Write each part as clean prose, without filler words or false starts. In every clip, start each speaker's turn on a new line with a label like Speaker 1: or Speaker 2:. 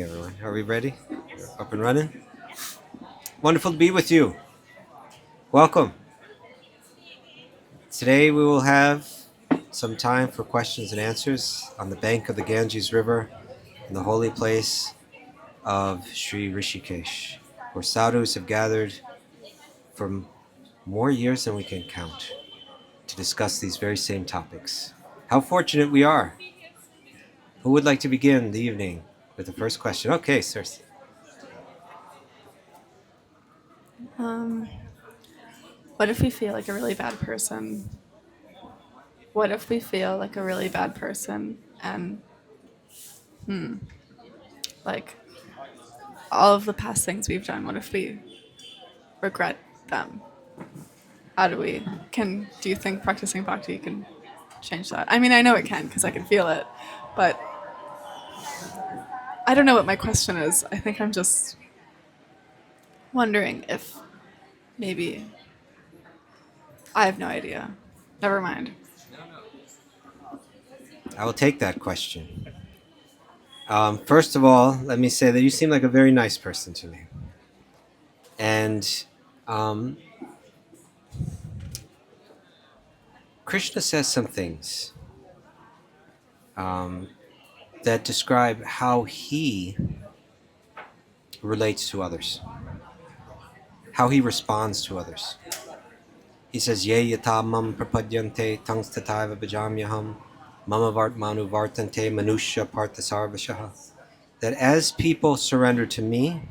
Speaker 1: Everyone, are we ready? Up and running? Wonderful to be with you. Welcome. Today we will have some time for questions and answers on the bank of the Ganges River in the holy place of Sri Rishikesh, where sadhus have gathered for more years than we can count to discuss these very same topics. How fortunate we are. Who would like to begin the evening with the first question? Okay, sir.
Speaker 2: What if we feel like a really bad person? What if we feel like a really bad person and, like, all of the past things we've done, what if we regret them? Do you think practicing bhakti can change that? I mean, I know it can because I can feel it, but I don't know what my question is. I think I'm just wondering if maybe I have no idea. Never mind.
Speaker 1: I will take that question. First of all, let me say that you seem like a very nice person to me. And Krishna says some things that describe how he relates to others, how he responds to others. He says, Ye yata mam prapadyante tangs tataiva bhajamyaham mama vartmanu vartante manusya parthasarvashaha. That as people surrender to me,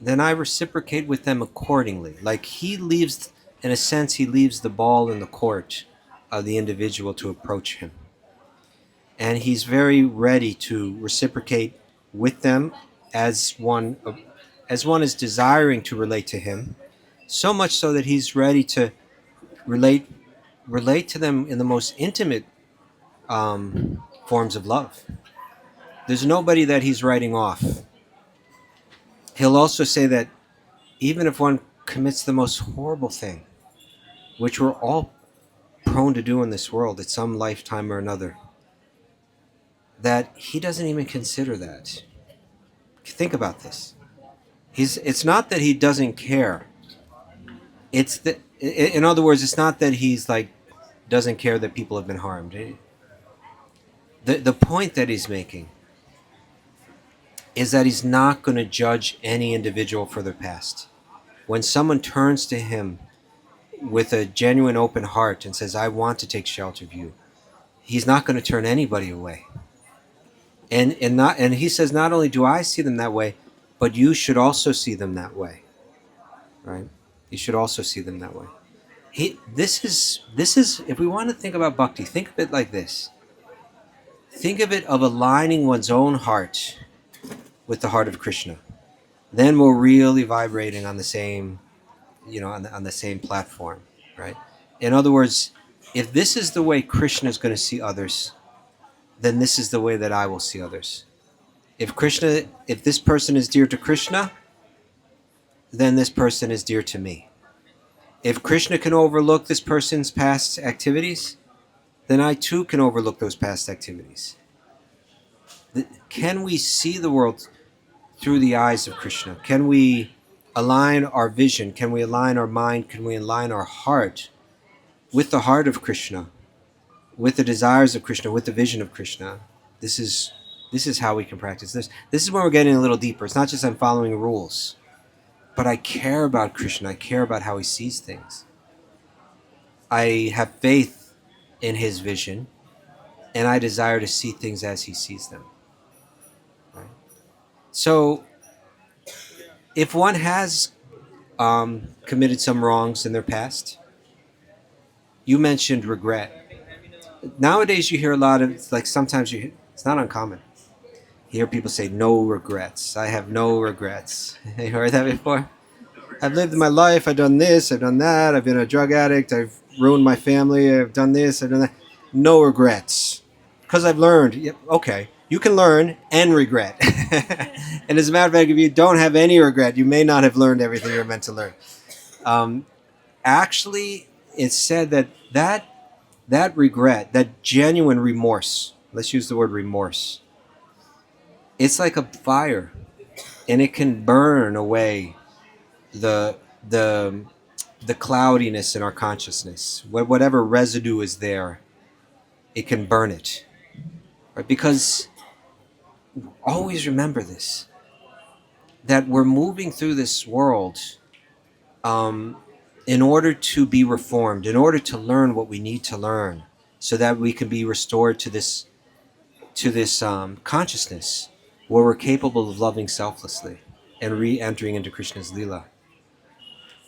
Speaker 1: then I reciprocate with them accordingly. Like he leaves, in a sense, he leaves the ball in the court of the individual to approach him. And he's very ready to reciprocate with them as one is desiring to relate to him, so much so that he's ready to relate to them in the most intimate forms of love. There's nobody that he's writing off. He'll also say that even if one commits the most horrible thing, which we're all prone to do in this world at some lifetime or another, that he doesn't even consider that. Think about this. It's not that he doesn't care. It's that, in other words, it's not that he's like doesn't care that people have been harmed. The point that he's making is that he's not going to judge any individual for their past. When someone turns to him with a genuine open heart and says, I want to take shelter of you, he's not going to turn anybody away. And he says, not only do I see them that way, but you should also see them that way. Right? You should also see them that way. This is if we want to think about bhakti, think of it like this. Think of it of aligning one's own heart with the heart of Krishna. Then we're really vibrating on the same, on the same platform, right? In other words, if this is the way Krishna is going to see others, then this is the way that I will see others. If this person is dear to Krishna, then this person is dear to me. If Krishna can overlook this person's past activities, then I too can overlook those past activities. Can we see the world through the eyes of Krishna? Can we align our vision? Can we align our mind? Can we align our heart with the heart of Krishna, with the desires of Krishna, with the vision of Krishna? This is how we can practice this. This is when we're getting a little deeper. It's not just I'm following rules, but I care about Krishna. I care about how he sees things. I have faith in his vision, and I desire to see things as he sees them. Right? So, if one has committed some wrongs in their past, you mentioned regret. Nowadays, you hear a lot of, like sometimes it's not uncommon. You hear people say, no regrets. I have no regrets. You heard that before? I've lived my life. I've done this. I've done that. I've been a drug addict. I've ruined my family. I've done this. I've done that. No regrets. Because I've learned. Yep, okay. You can learn and regret. And as a matter of fact, if you don't have any regret, you may not have learned everything you're meant to learn. Actually, it's said that regret, that genuine remorse, let's use the word remorse, It's like a fire, and it can burn away the the the cloudiness in our consciousness. Whatever residue is there, it can burn it. Right? Because always remember this, that we're moving through this world um, in order to be reformed, in order to learn what we need to learn, so that we can be restored to this consciousness where we're capable of loving selflessly and re-entering into Krishna's Leela.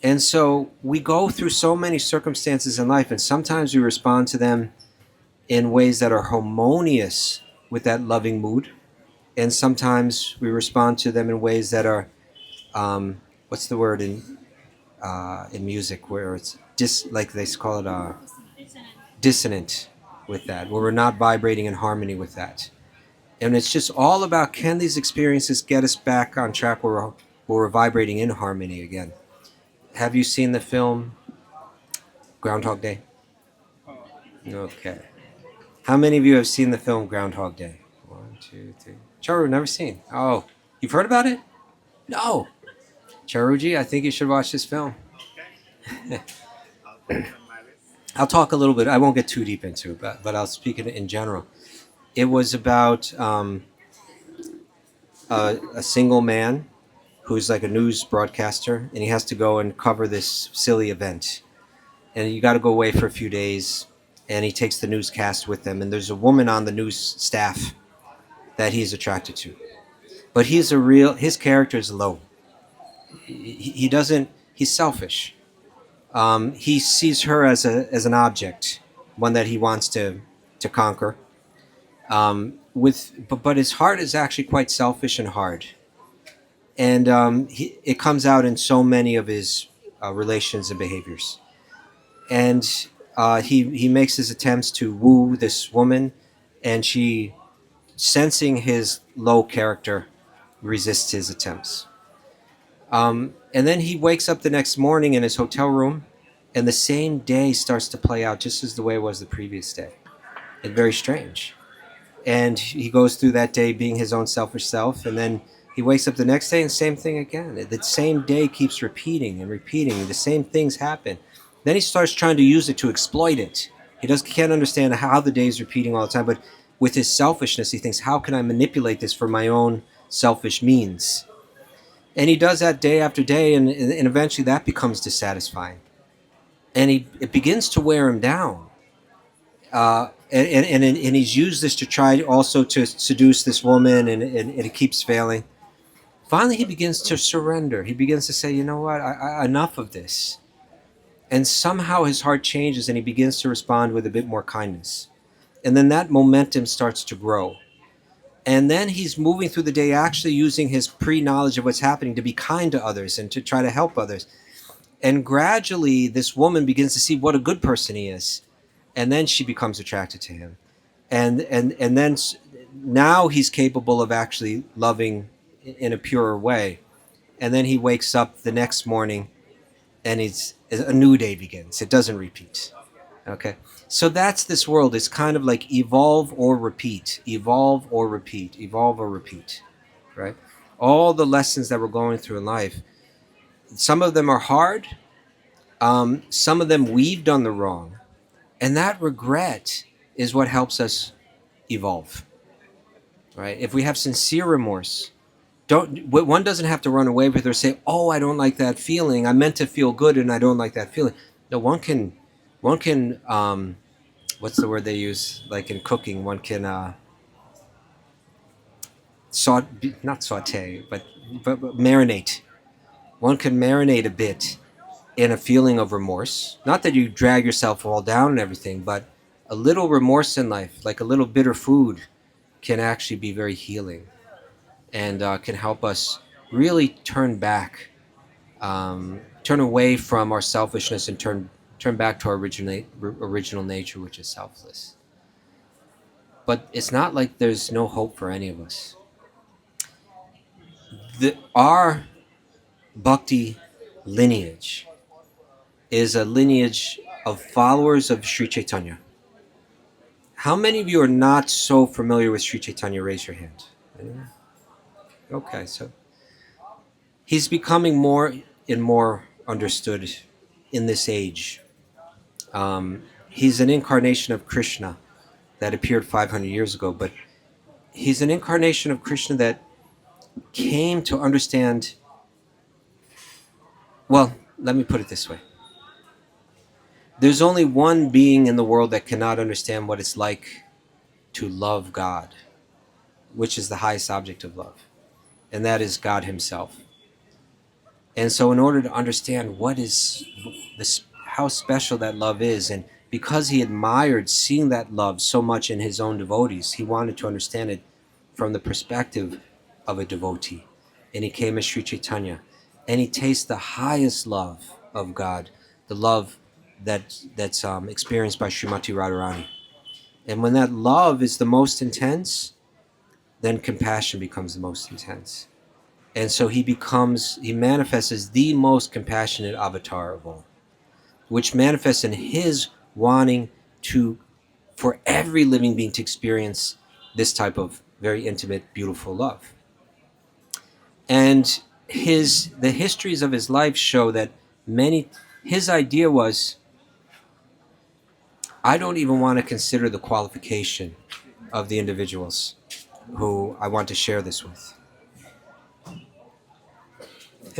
Speaker 1: And so we go through so many circumstances in life, and sometimes we respond to them in ways that are harmonious with that loving mood, and sometimes we respond to them in ways that are what's the word in music, where it's like they call it dissonant with that, where we're not vibrating in harmony with that. And it's just all about, can these experiences get us back on track where we're vibrating in harmony again? Have you seen the film Groundhog Day? Okay. How many of you have seen the film Groundhog Day? 1, 2, 3. Charu, never seen. Oh, you've heard about it? No. Charuji, I think you should watch this film. I'll talk a little bit. I won't get too deep into it, but I'll speak in general. It was about a single man who's like a news broadcaster, and he has to go and cover this silly event. And you got to go away for a few days, and he takes the newscast with him. And there's a woman on the news staff that he's attracted to. But his character is low. He doesn't, he's selfish. He sees her as an object, one that he wants to conquer. But his heart is actually quite selfish and hard. And it comes out in so many of his relations and behaviors. And he makes his attempts to woo this woman, and she, sensing his low character, resists his attempts. And then he wakes up the next morning in his hotel room, and the same day starts to play out just as the way it was the previous day. It's very strange. And he goes through that day being his own selfish self, and then he wakes up the next day and same thing again. The same day keeps repeating and repeating. The same things happen. Then he starts trying to use it to exploit it. He can't understand how the day is repeating all the time, but with his selfishness, he thinks, how can I manipulate this for my own selfish means? And he does that day after day, and eventually that becomes dissatisfying. And it begins to wear him down. And he's used this to try also to seduce this woman, and it keeps failing. Finally, he begins to surrender. He begins to say, you know what, enough of this. And somehow his heart changes, and he begins to respond with a bit more kindness. And then that momentum starts to grow. And then he's moving through the day actually using his pre-knowledge of what's happening to be kind to others and to try to help others. And gradually, this woman begins to see what a good person he is. And then she becomes attracted to him. And then now he's capable of actually loving in a purer way. And then he wakes up the next morning, and a new day begins. It doesn't repeat. Okay? So that's this world. It's kind of like evolve or repeat. Evolve or repeat. Evolve or repeat. Right? All the lessons that we're going through in life, some of them are hard. Some of them we've done the wrong. And that regret is what helps us evolve. Right? If we have sincere remorse, one doesn't have to run away with it or say, oh, I don't like that feeling. I meant to feel good and I don't like that feeling. No, one can what's the word they use? Like in cooking, one can not saute, but marinate. One can marinate a bit in a feeling of remorse. Not that you drag yourself all down and everything, but a little remorse in life, like a little bitter food, can actually be very healing, and can help us really turn back, turn away from our selfishness and turn back to our original nature, which is selfless. But it's not like there's no hope for any of us. Our Bhakti lineage is a lineage of followers of Sri Chaitanya. How many of you are not so familiar with Sri Chaitanya? Raise your hand. Anyone? Okay, so he's becoming more and more understood in this age. He's an incarnation of Krishna that appeared 500 years ago, but he's an incarnation of Krishna that came to understand. Well, let me put it this way. There's only one being in the world that cannot understand what it's like to love God, which is the highest object of love, and that is God himself. And so in order to understand what is this, how special that love is, and because he admired seeing that love so much in his own devotees, he wanted to understand it from the perspective of a devotee. And he came as Sri Chaitanya, and he tastes the highest love of God, the love that's experienced by Srimati Radharani. And when that love is the most intense, then compassion becomes the most intense. And so he manifests as the most compassionate avatar of all, which manifests in his wanting for every living being to experience this type of very intimate, beautiful love. And the histories of his life show that his idea was, I don't even want to consider the qualification of the individuals who I want to share this with.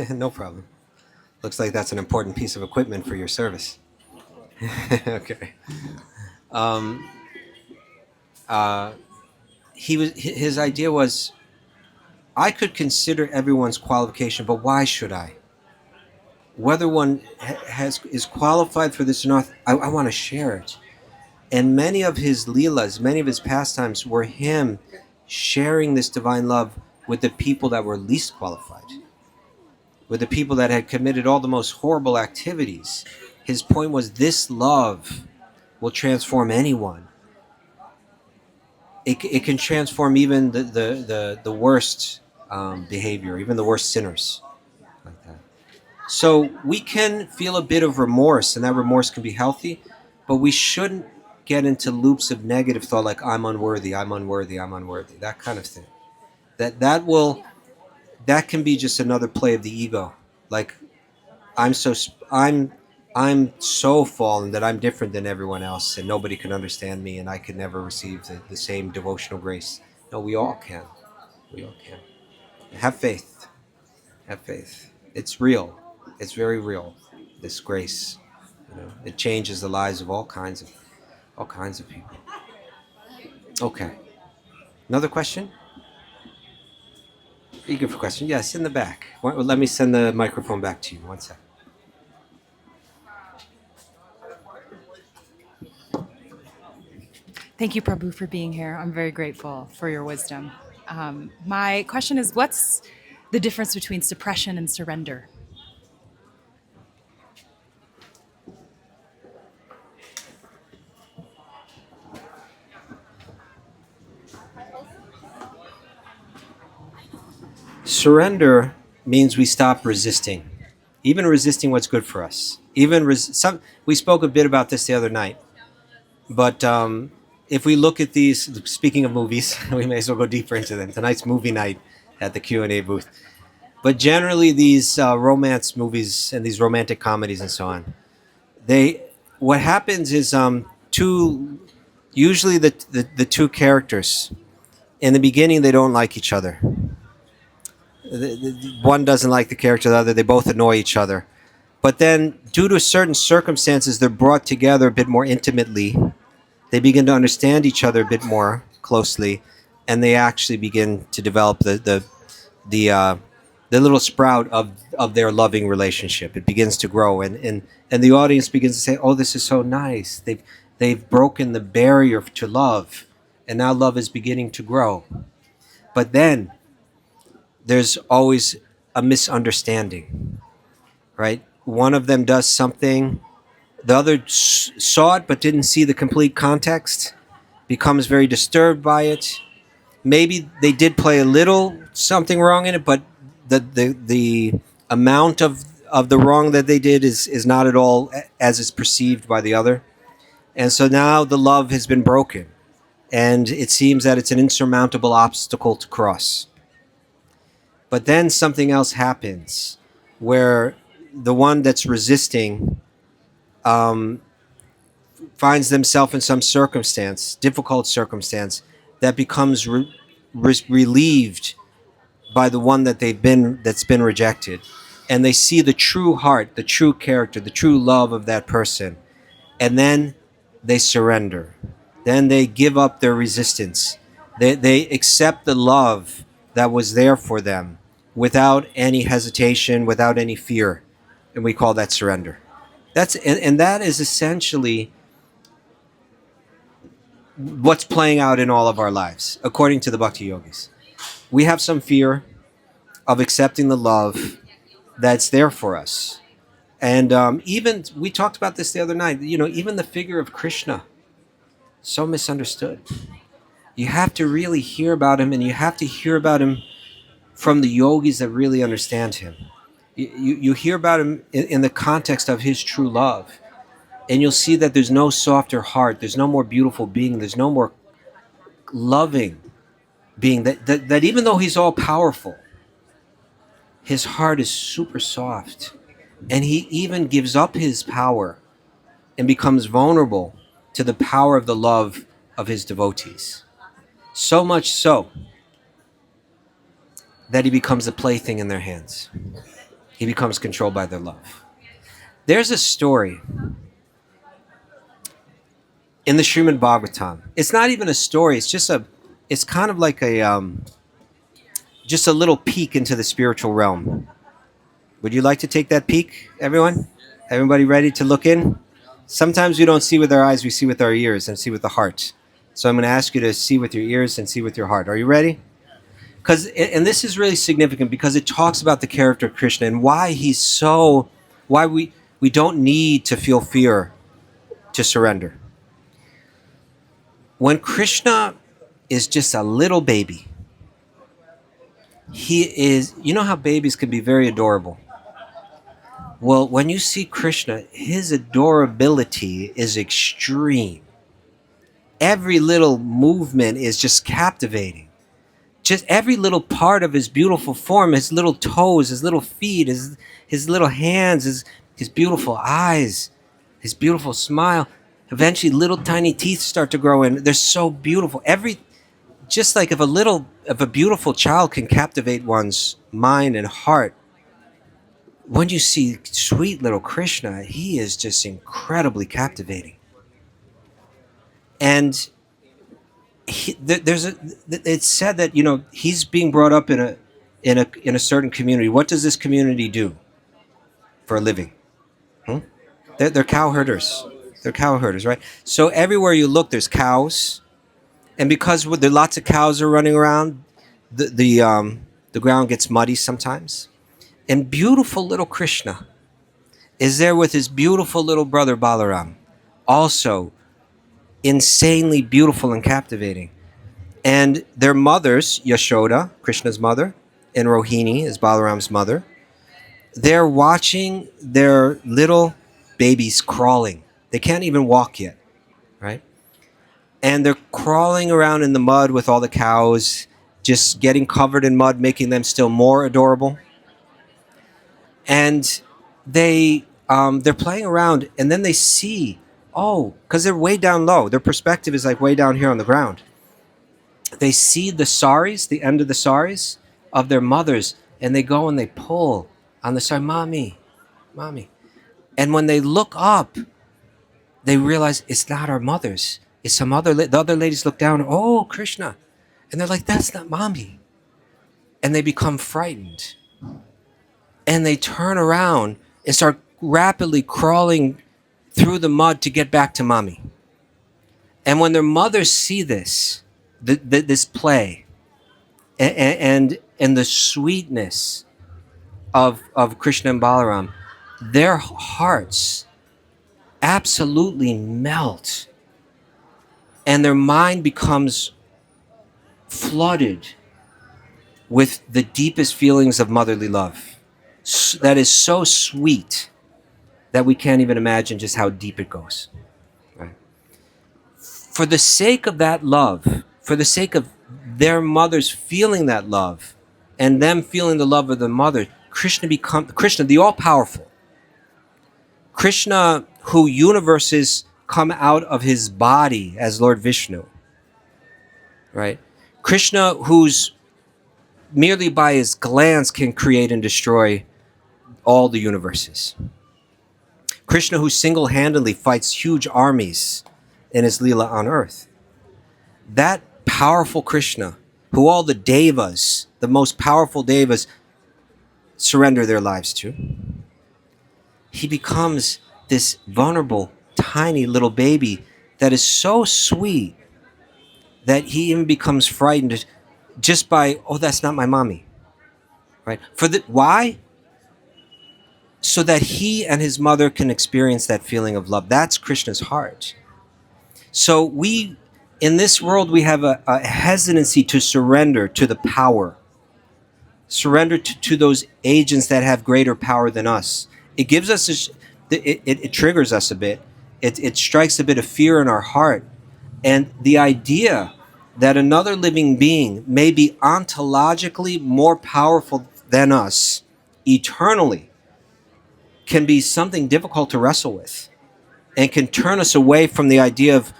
Speaker 1: No problem. Looks like that's an important piece of equipment for your service. Okay. His idea was, I could consider everyone's qualification, but why should I? Whether one is qualified for this or not, I want to share it. And many of his leelas, many of his pastimes were him sharing this divine love with the people that were least qualified, with the people that had committed all the most horrible activities. His point was, this love will transform anyone. It can transform even the worst behavior, even the worst sinners, like that. So we can feel a bit of remorse, and that remorse can be healthy, but we shouldn't get into loops of negative thought like, I'm unworthy, I'm unworthy, I'm unworthy, that kind of thing. That can be just another play of the ego. Like, I'm so fallen that I'm different than everyone else, and nobody can understand me, and I could never receive the same devotional grace. No, we all can. We all can. Have faith. Have faith. It's real. It's very real. This grace, it changes the lives of all kinds of people. Okay. Another question? Eager for question? Yes, in the back. Let me send the microphone back to you. One sec.
Speaker 3: Thank you, Prabhu, for being here. I'm very grateful for your wisdom. My question is, what's the difference between suppression and surrender?
Speaker 1: Surrender means we stop resisting, even resisting what's good for us. We spoke a bit about this the other night, but if we look at these, speaking of movies, we may as well go deeper into them. Tonight's movie night at the Q&A booth. But generally, these romance movies and these romantic comedies and so on, what happens is usually the two characters in the beginning, they don't like each other. One doesn't like the character of the other. They both annoy each other. But then, due to certain circumstances, they're brought together a bit more intimately. They begin to understand each other a bit more closely, and they actually begin to develop the little sprout of their loving relationship. It begins to grow, and the audience begins to say, "Oh, this is so nice. They've broken the barrier to love, and now love is beginning to grow." But then there's always a misunderstanding, right? One of them does something, the other saw it but didn't see the complete context, becomes very disturbed by it. Maybe they did play a little something wrong in it, but the amount of the wrong that they did is not at all as is perceived by the other. And so now the love has been broken, and it seems that it's an insurmountable obstacle to cross. But then something else happens where the one that's resisting um, finds themselves in some circumstance, difficult circumstance, that becomes relieved by the one that's been rejected, and they see the true heart, the true character, the true love of that person, and then they surrender. Then they give up their resistance. They accept the love that was there for them without any hesitation, without any fear, and we call that surrender. And that is essentially what's playing out in all of our lives, according to the Bhakti yogis. We have some fear of accepting the love that's there for us. And even, we talked about this the other night, even the figure of Krishna, so misunderstood. You have to really hear about him, and you have to hear about him from the yogis that really understand him. You hear about him in the context of his true love. And you'll see that there's no softer heart, there's no more beautiful being, there's no more loving being, that even though he's all powerful, his heart is super soft. And he even gives up his power and becomes vulnerable to the power of the love of his devotees. So much so that he becomes a plaything in their hands. He becomes controlled by their love. There's a story in the Srimad Bhagavatam. It's not even a story. It's kind of like just a little peek into the spiritual realm. Would you like to take that peek, everyone? Everybody ready to look in? Sometimes we don't see with our eyes, we see with our ears and see with the heart. So I'm going to ask you to see with your ears and see with your heart. Are you ready? And this is really significant because it talks about the character of Krishna and why we don't need to feel fear to surrender. When Krishna is just a little baby, you know how babies can be very adorable. Well, when you see Krishna, his adorability is extreme. Every little movement is just captivating. Just every little part of his beautiful form, his little toes, his little feet, his little hands, his beautiful eyes, his beautiful smile. Eventually, little tiny teeth start to grow in. They're so beautiful. Just like if a beautiful child can captivate one's mind and heart, when you see sweet little Krishna, he is just incredibly captivating. And it's said that he's being brought up in a certain community. What does this community do for a living? They're cow herders. They're cow herders, right? So everywhere you look, there's cows, and because there lots of cows are running around, the ground gets muddy sometimes. And beautiful little Krishna is there with his beautiful little brother Balaram, also insanely beautiful and captivating. And their mothers, Yashoda, Krishna's mother, and Rohini is Balaram's mother, they're watching their little babies crawling. They can't even walk yet, right? And they're crawling around in the mud with all the cows, just getting covered in mud, making them still more adorable. And they're playing around, and then they see, because they're way down low. Their perspective is like way down here on the ground. They see the saris, the end of the saris of their mothers, and they go and they pull on the sari, mommy. And when they look up, they realize it's not our mothers. It's some the other ladies look down, oh, Krishna. And they're like, that's not mommy. And they become frightened. And they turn around and start rapidly crawling through the mud to get back to mommy. And when their mothers see this play, and the sweetness of Krishna and Balaram, their hearts absolutely melt. And their mind becomes flooded with the deepest feelings of motherly love. That is so sweet that we can't even imagine just how deep it goes. Right? For the sake of that love, for the sake of their mothers feeling that love, and them feeling the love of the mother, Krishna, the all-powerful. Krishna, who universes come out of his body as Lord Viṣṇu, right? Krishna, who's merely by his glance can create and destroy all the universes. Krishna, who single-handedly fights huge armies in his Leela on earth. That powerful Krishna, who all the devas, the most powerful devas, surrender their lives to. He becomes this vulnerable, tiny little baby that is so sweet that he even becomes frightened just by, oh, that's not my mommy, right? Why? So that he and his mother can experience that feeling of love. That's Krishna's heart. So in this world, we have a hesitancy to surrender to the power, surrender to those agents that have greater power than us. It gives us, it triggers us a bit. It strikes a bit of fear in our heart. And the idea that another living being may be ontologically more powerful than us eternally can be something difficult to wrestle with, and can turn us away from the idea of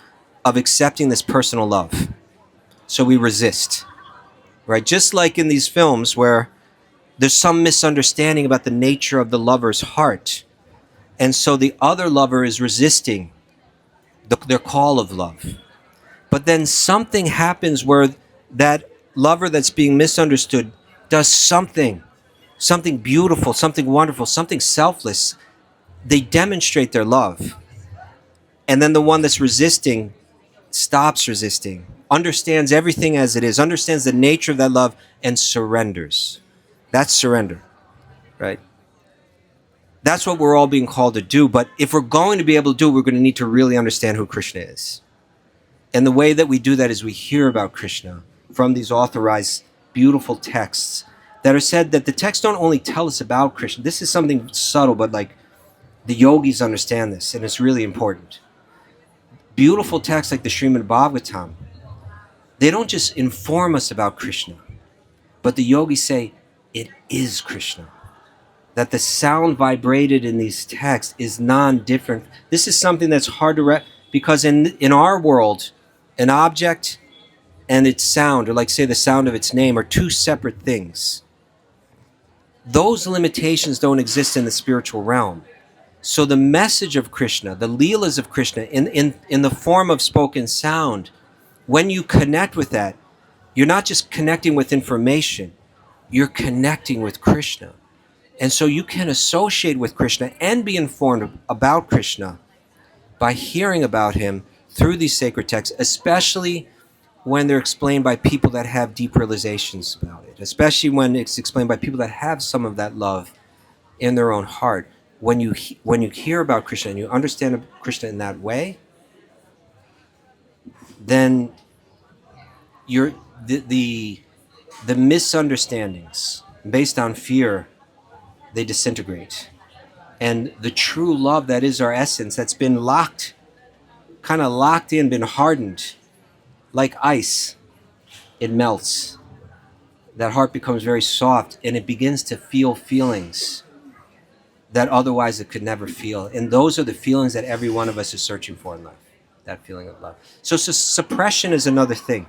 Speaker 1: accepting this personal love. So we resist, right? Just like in these films where there's some misunderstanding about the nature of the lover's heart, and so the other lover is resisting their call of love. But then something happens where that lover that's being misunderstood does something beautiful, something wonderful, something selfless. They demonstrate their love. And then the one that's resisting stops resisting, understands everything as it is, understands the nature of that love, and surrenders. That's surrender, right? That's what we're all being called to do. But if we're going to be able to do it, we're going to need to really understand who Krishna is. And the way that we do that is we hear about Krishna from these authorized, beautiful texts that are said that the texts don't only tell us about Krishna. This is something subtle, but like the yogis understand this, and it's really important. Beautiful texts like the Srimad Bhagavatam, they don't just inform us about Krishna, but the yogis say it is Krishna. That the sound vibrated in these texts is non-different. This is something that's hard to because in our world, an object and its sound, or like say the sound of its name, are two separate things. Those limitations don't exist in the spiritual realm. So the message of Krishna, the Leelas of Krishna, in the form of spoken sound, when you connect with that, you're not just connecting with information, you're connecting with Krishna. And so you can associate with Krishna and be informed about Krishna by hearing about him through these sacred texts, especially when they're explained by people that have deep realizations about it, especially when it's explained by people that have some of that love in their own heart. When you hear about Krishna and you understand Krishna in that way, then the misunderstandings based on fear, they disintegrate. And the true love that is our essence, that's been kind of locked in, been hardened, like ice, it melts. That heart becomes very soft, and it begins to feel feelings that otherwise it could never feel. And those are the feelings that every one of us is searching for in life, that feeling of love. So suppression is another thing.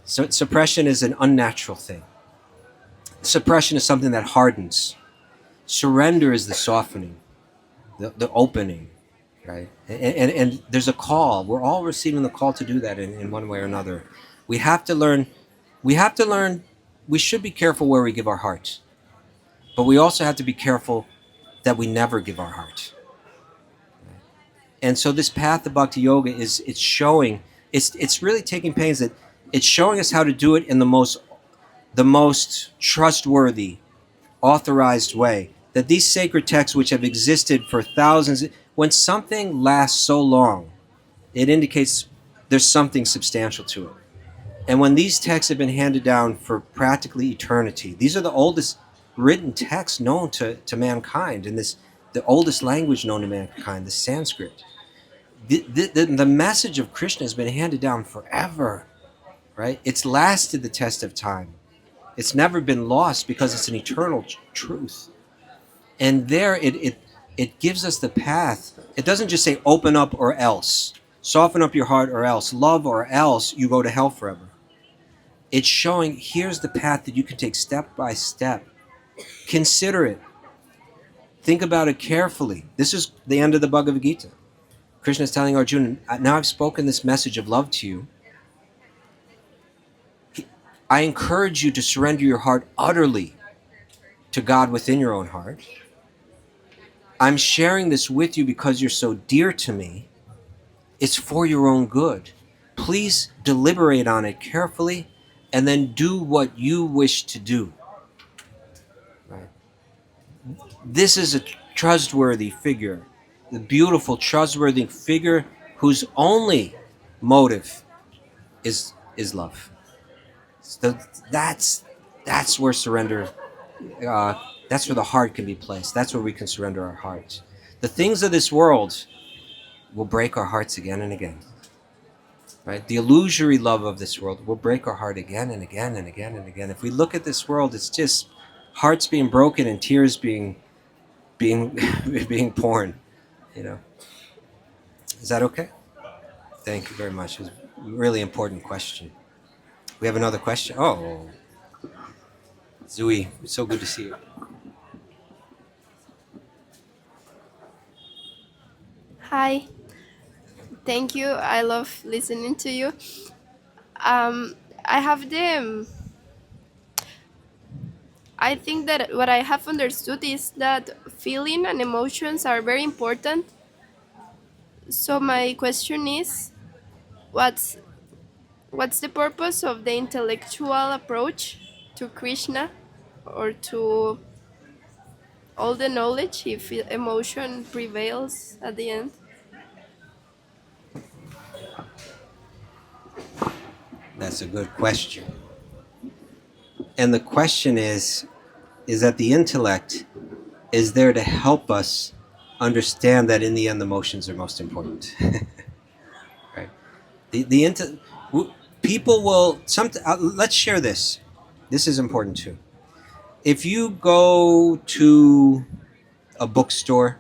Speaker 1: So suppression is an unnatural thing. Suppression is something that hardens. Surrender is the softening, the opening, right? And there's a call. We're all receiving the call to do that in one way or another. We have to learn, we should be careful where we give our heart. But we also have to be careful that we never give our heart. And so this path of Bhakti Yoga it's really taking pains that it's showing us how to do it in the most trustworthy, authorized way. That these sacred texts, which have existed for thousands, when something lasts so long, it indicates there's something substantial to it. And when these texts have been handed down for practically eternity, these are the oldest written texts known to mankind, and the oldest language known to mankind, the Sanskrit. The message of Krishna has been handed down forever, right? It's lasted the test of time. It's never been lost because it's an eternal truth. And there it gives us the path. It doesn't just say open up or else, soften up your heart or else, love or else you go to hell forever. It's showing here's the path that you can take step by step. Consider it. Think about it carefully. This is the end of the Bhagavad Gita. Krishna is telling Arjuna, now I've spoken this message of love to you. I encourage you to surrender your heart utterly to God within your own heart. I'm sharing this with you because you're so dear to me. It's for your own good. Please deliberate on it carefully and then do what you wish to do. Right? This is a trustworthy figure, the beautiful, trustworthy figure whose only motive is love. So that's where surrender, that's where the heart can be placed. That's where we can surrender our hearts. The things of this world will break our hearts again and again. Right? The illusory love of this world will break our heart again and again and again and again. If we look at this world, it's just hearts being broken and tears being poured. You know. Is that okay? Thank you very much. It was a really important question. We have another question. Oh, Zui, it's so good to see you.
Speaker 4: Hi. Thank you. I love listening to you. I have I think that what I have understood is that feeling and emotions are very important. So my question is, what's what's the purpose of the intellectual approach to Krishna or to all the knowledge if emotion prevails at the end?
Speaker 1: That's a good question. And the question is that the intellect is there to help us understand that in the end, the emotions are most important. Right? People will, let's share this. This is important too. If you go to a bookstore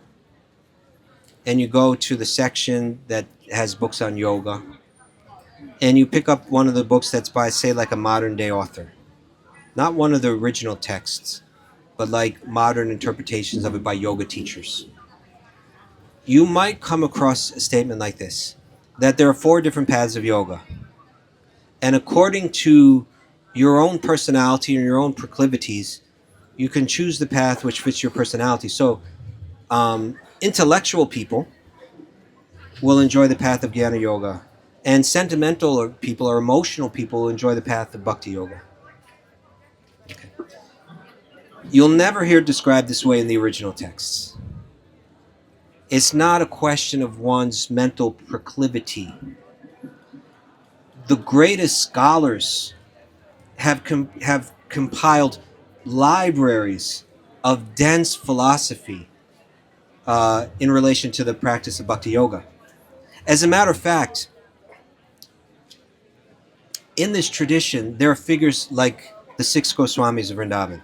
Speaker 1: and you go to the section that has books on yoga, and you pick up one of the books that's by, say, like a modern day author, not one of the original texts, but like modern interpretations of it by yoga teachers, you might come across a statement like this, that there are 4 different paths of yoga. And according to your own personality and your own proclivities, you can choose the path which fits your personality. So intellectual people will enjoy the path of Jnana Yoga, and sentimental people or emotional people will enjoy the path of Bhakti Yoga. Okay. You'll never hear it described this way in the original texts. It's not a question of one's mental proclivity. The greatest scholars have compiled libraries of dense philosophy in relation to the practice of Bhakti Yoga. As a matter of fact, in this tradition, there are figures like the 6 Goswamis of Vrindavan.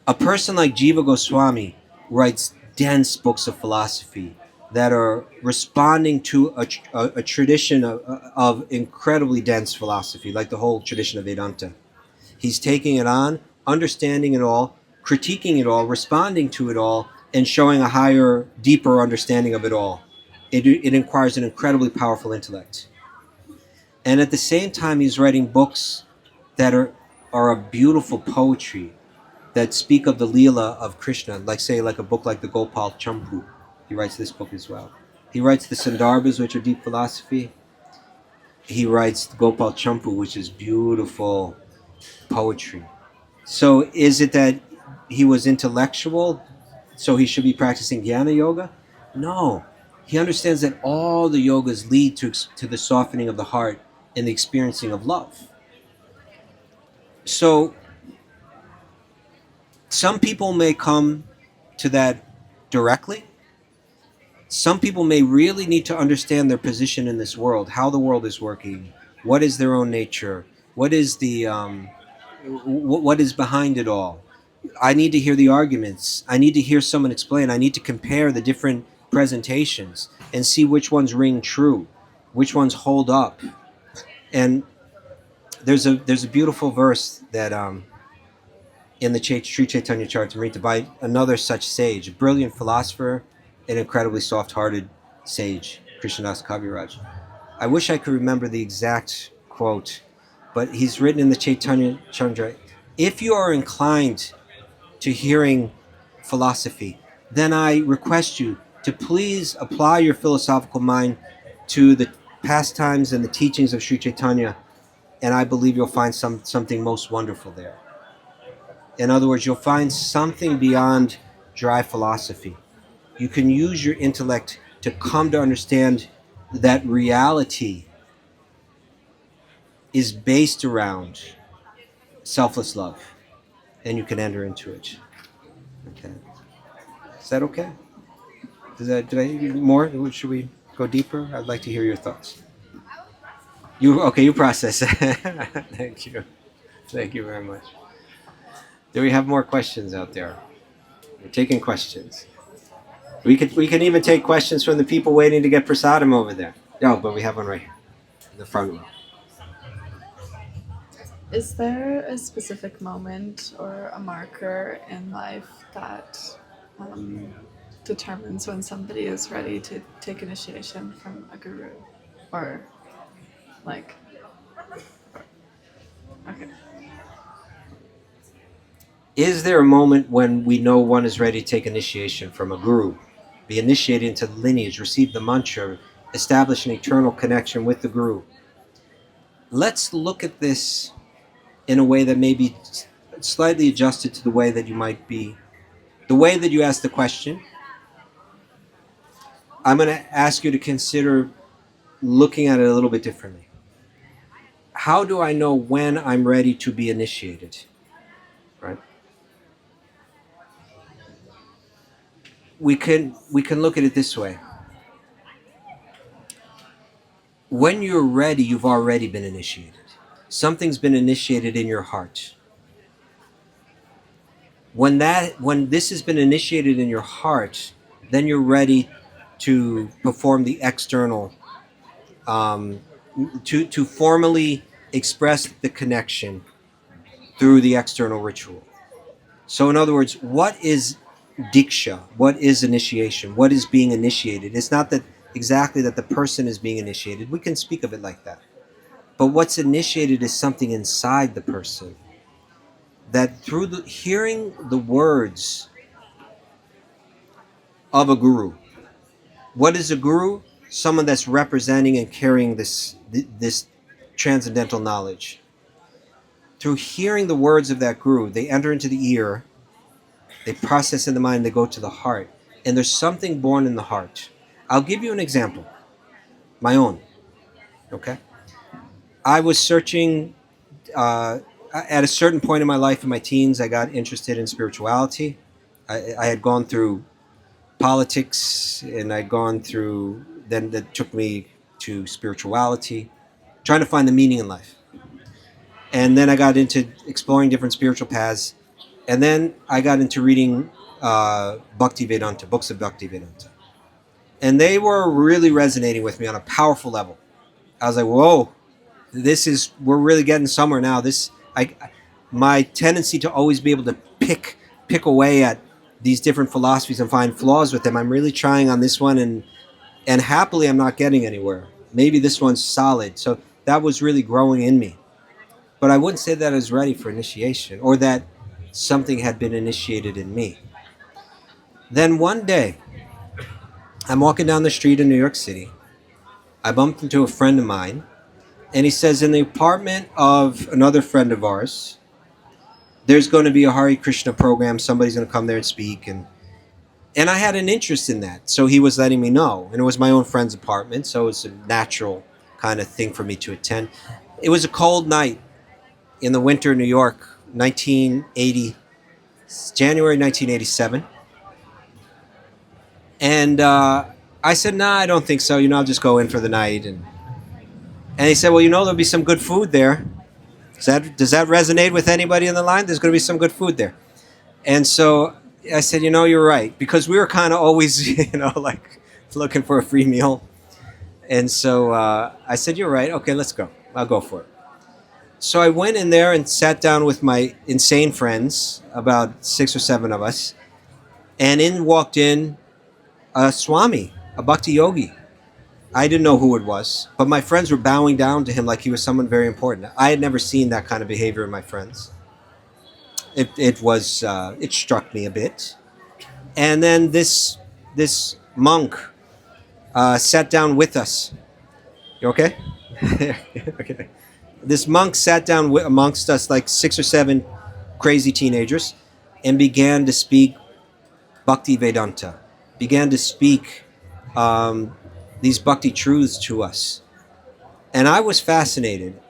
Speaker 1: A person like Jiva Goswami writes dense books of philosophy that are responding to a tradition of incredibly dense philosophy, like the whole tradition of Vedanta. He's taking it on, understanding it all, critiquing it all, responding to it all, and showing a higher, deeper understanding of it all. It requires an incredibly powerful intellect. And at the same time, he's writing books that are a beautiful poetry that speak of the Leela of Krishna, like say like a book like the Gopal Champu. He writes this book as well. He writes the Sandarbhas, which are deep philosophy. He writes the Gopal Champu, which is beautiful poetry. So is it that he was intellectual, so he should be practicing Jnana Yoga? No. He understands that all the yogas lead to the softening of the heart and the experiencing of love. So some people may come to that directly. Some people may really need to understand their position in this world, how the world is working, what is their own nature, what is the What is behind it all? I need to hear the arguments. I need to hear someone explain. I need to compare the different presentations and see which ones ring true, which ones hold up. And there's a beautiful verse that in the Sri Chaitanya Charitamrita by another such sage, a brilliant philosopher, an incredibly soft-hearted sage, Krishnadas Kaviraj. I wish I could remember the exact quote, but he's written in the Chaitanya Chandra, if you are inclined to hearing philosophy, then I request you to please apply your philosophical mind to the pastimes and the teachings of Sri Chaitanya, and I believe you'll find something most wonderful there. In other words, you'll find something beyond dry philosophy. You can use your intellect to come to understand that reality is based around selfless love, and you can enter into it. Okay. Is that okay? Did I more? Should we go deeper? I'd like to hear your thoughts. You process. Thank you. Thank you very much. Do we have more questions out there? We're taking questions. We can even take questions from the people waiting to get prasadam over there. No, but we have one right here, in the front row.
Speaker 2: Is there a specific moment or a marker in life that determines when somebody is ready to take initiation from a guru? Or, like, okay.
Speaker 1: Is there a moment when we know one is ready to take initiation from a guru, be initiated into the lineage, receive the mantra, establish an eternal connection with the guru? Let's look at this in a way that may be slightly adjusted to the way that you might be, the way that you ask the question. I'm going to ask you to consider looking at it a little bit differently. How do I know when I'm ready to be initiated? Right? We can look at it this way. When you're ready, you've already been initiated. Something's been initiated in your heart. When this has been initiated in your heart, then you're ready to perform the external, to formally express the connection through the external ritual. So in other words, what is diksha? What is initiation? What is being initiated? It's not that exactly that the person is being initiated. We can speak of it like that. But what's initiated is something inside the person. That through hearing the words of a guru. What is a guru? Someone that's representing and carrying this transcendental knowledge. Through hearing the words of that guru, they enter into the ear, they process in the mind, they go to the heart. And there's something born in the heart. I'll give you an example. My own. Okay? I was searching, at a certain point in my life, in my teens, I got interested in spirituality. I had gone through politics, and I'd gone through, then that took me to spirituality, trying to find the meaning in life. And then I got into exploring different spiritual paths. And then I got into reading Bhakti Vedanta, books of Bhakti Vedanta. And they were really resonating with me on a powerful level. I was like, whoa, we're really getting somewhere now. My tendency to always be able to pick away at these different philosophies and find flaws with them. I'm really trying on this one, and happily I'm not getting anywhere. Maybe this one's solid. So that was really growing in me. But I wouldn't say that I was ready for initiation, or that something had been initiated in me. Then one day, I'm walking down the street in New York City. I bumped into a friend of mine, and he says, in the apartment of another friend of ours, there's going to be a Hare Krishna program. Somebody's going to come there and speak. And I had an interest in that. So he was letting me know. And it was my own friend's apartment, so it's a natural kind of thing for me to attend. It was a cold night in the winter in New York, 1980, January 1987. And I said, nah, I don't think so. I'll just go in for the night. And he said, well, there'll be some good food there. Does that resonate with anybody in the line? There's going to be some good food there. And so I said, you're right, because we were kind of always, like looking for a free meal. And so I said, you're right. Okay, let's go. I'll go for it. So I went in there and sat down with my insane friends, about 6 or 7 of us. And in walked in a Swami, a Bhakti yogi. I didn't know who it was, but my friends were bowing down to him like he was someone very important. I had never seen that kind of behavior in my friends. It struck me a bit. And then this monk sat down with us. You okay? Okay. This monk sat down amongst us, like 6 or 7 crazy teenagers, and began to speak Bhakti Vedanta, began to speak these Bhakti truths to us. And I was fascinated.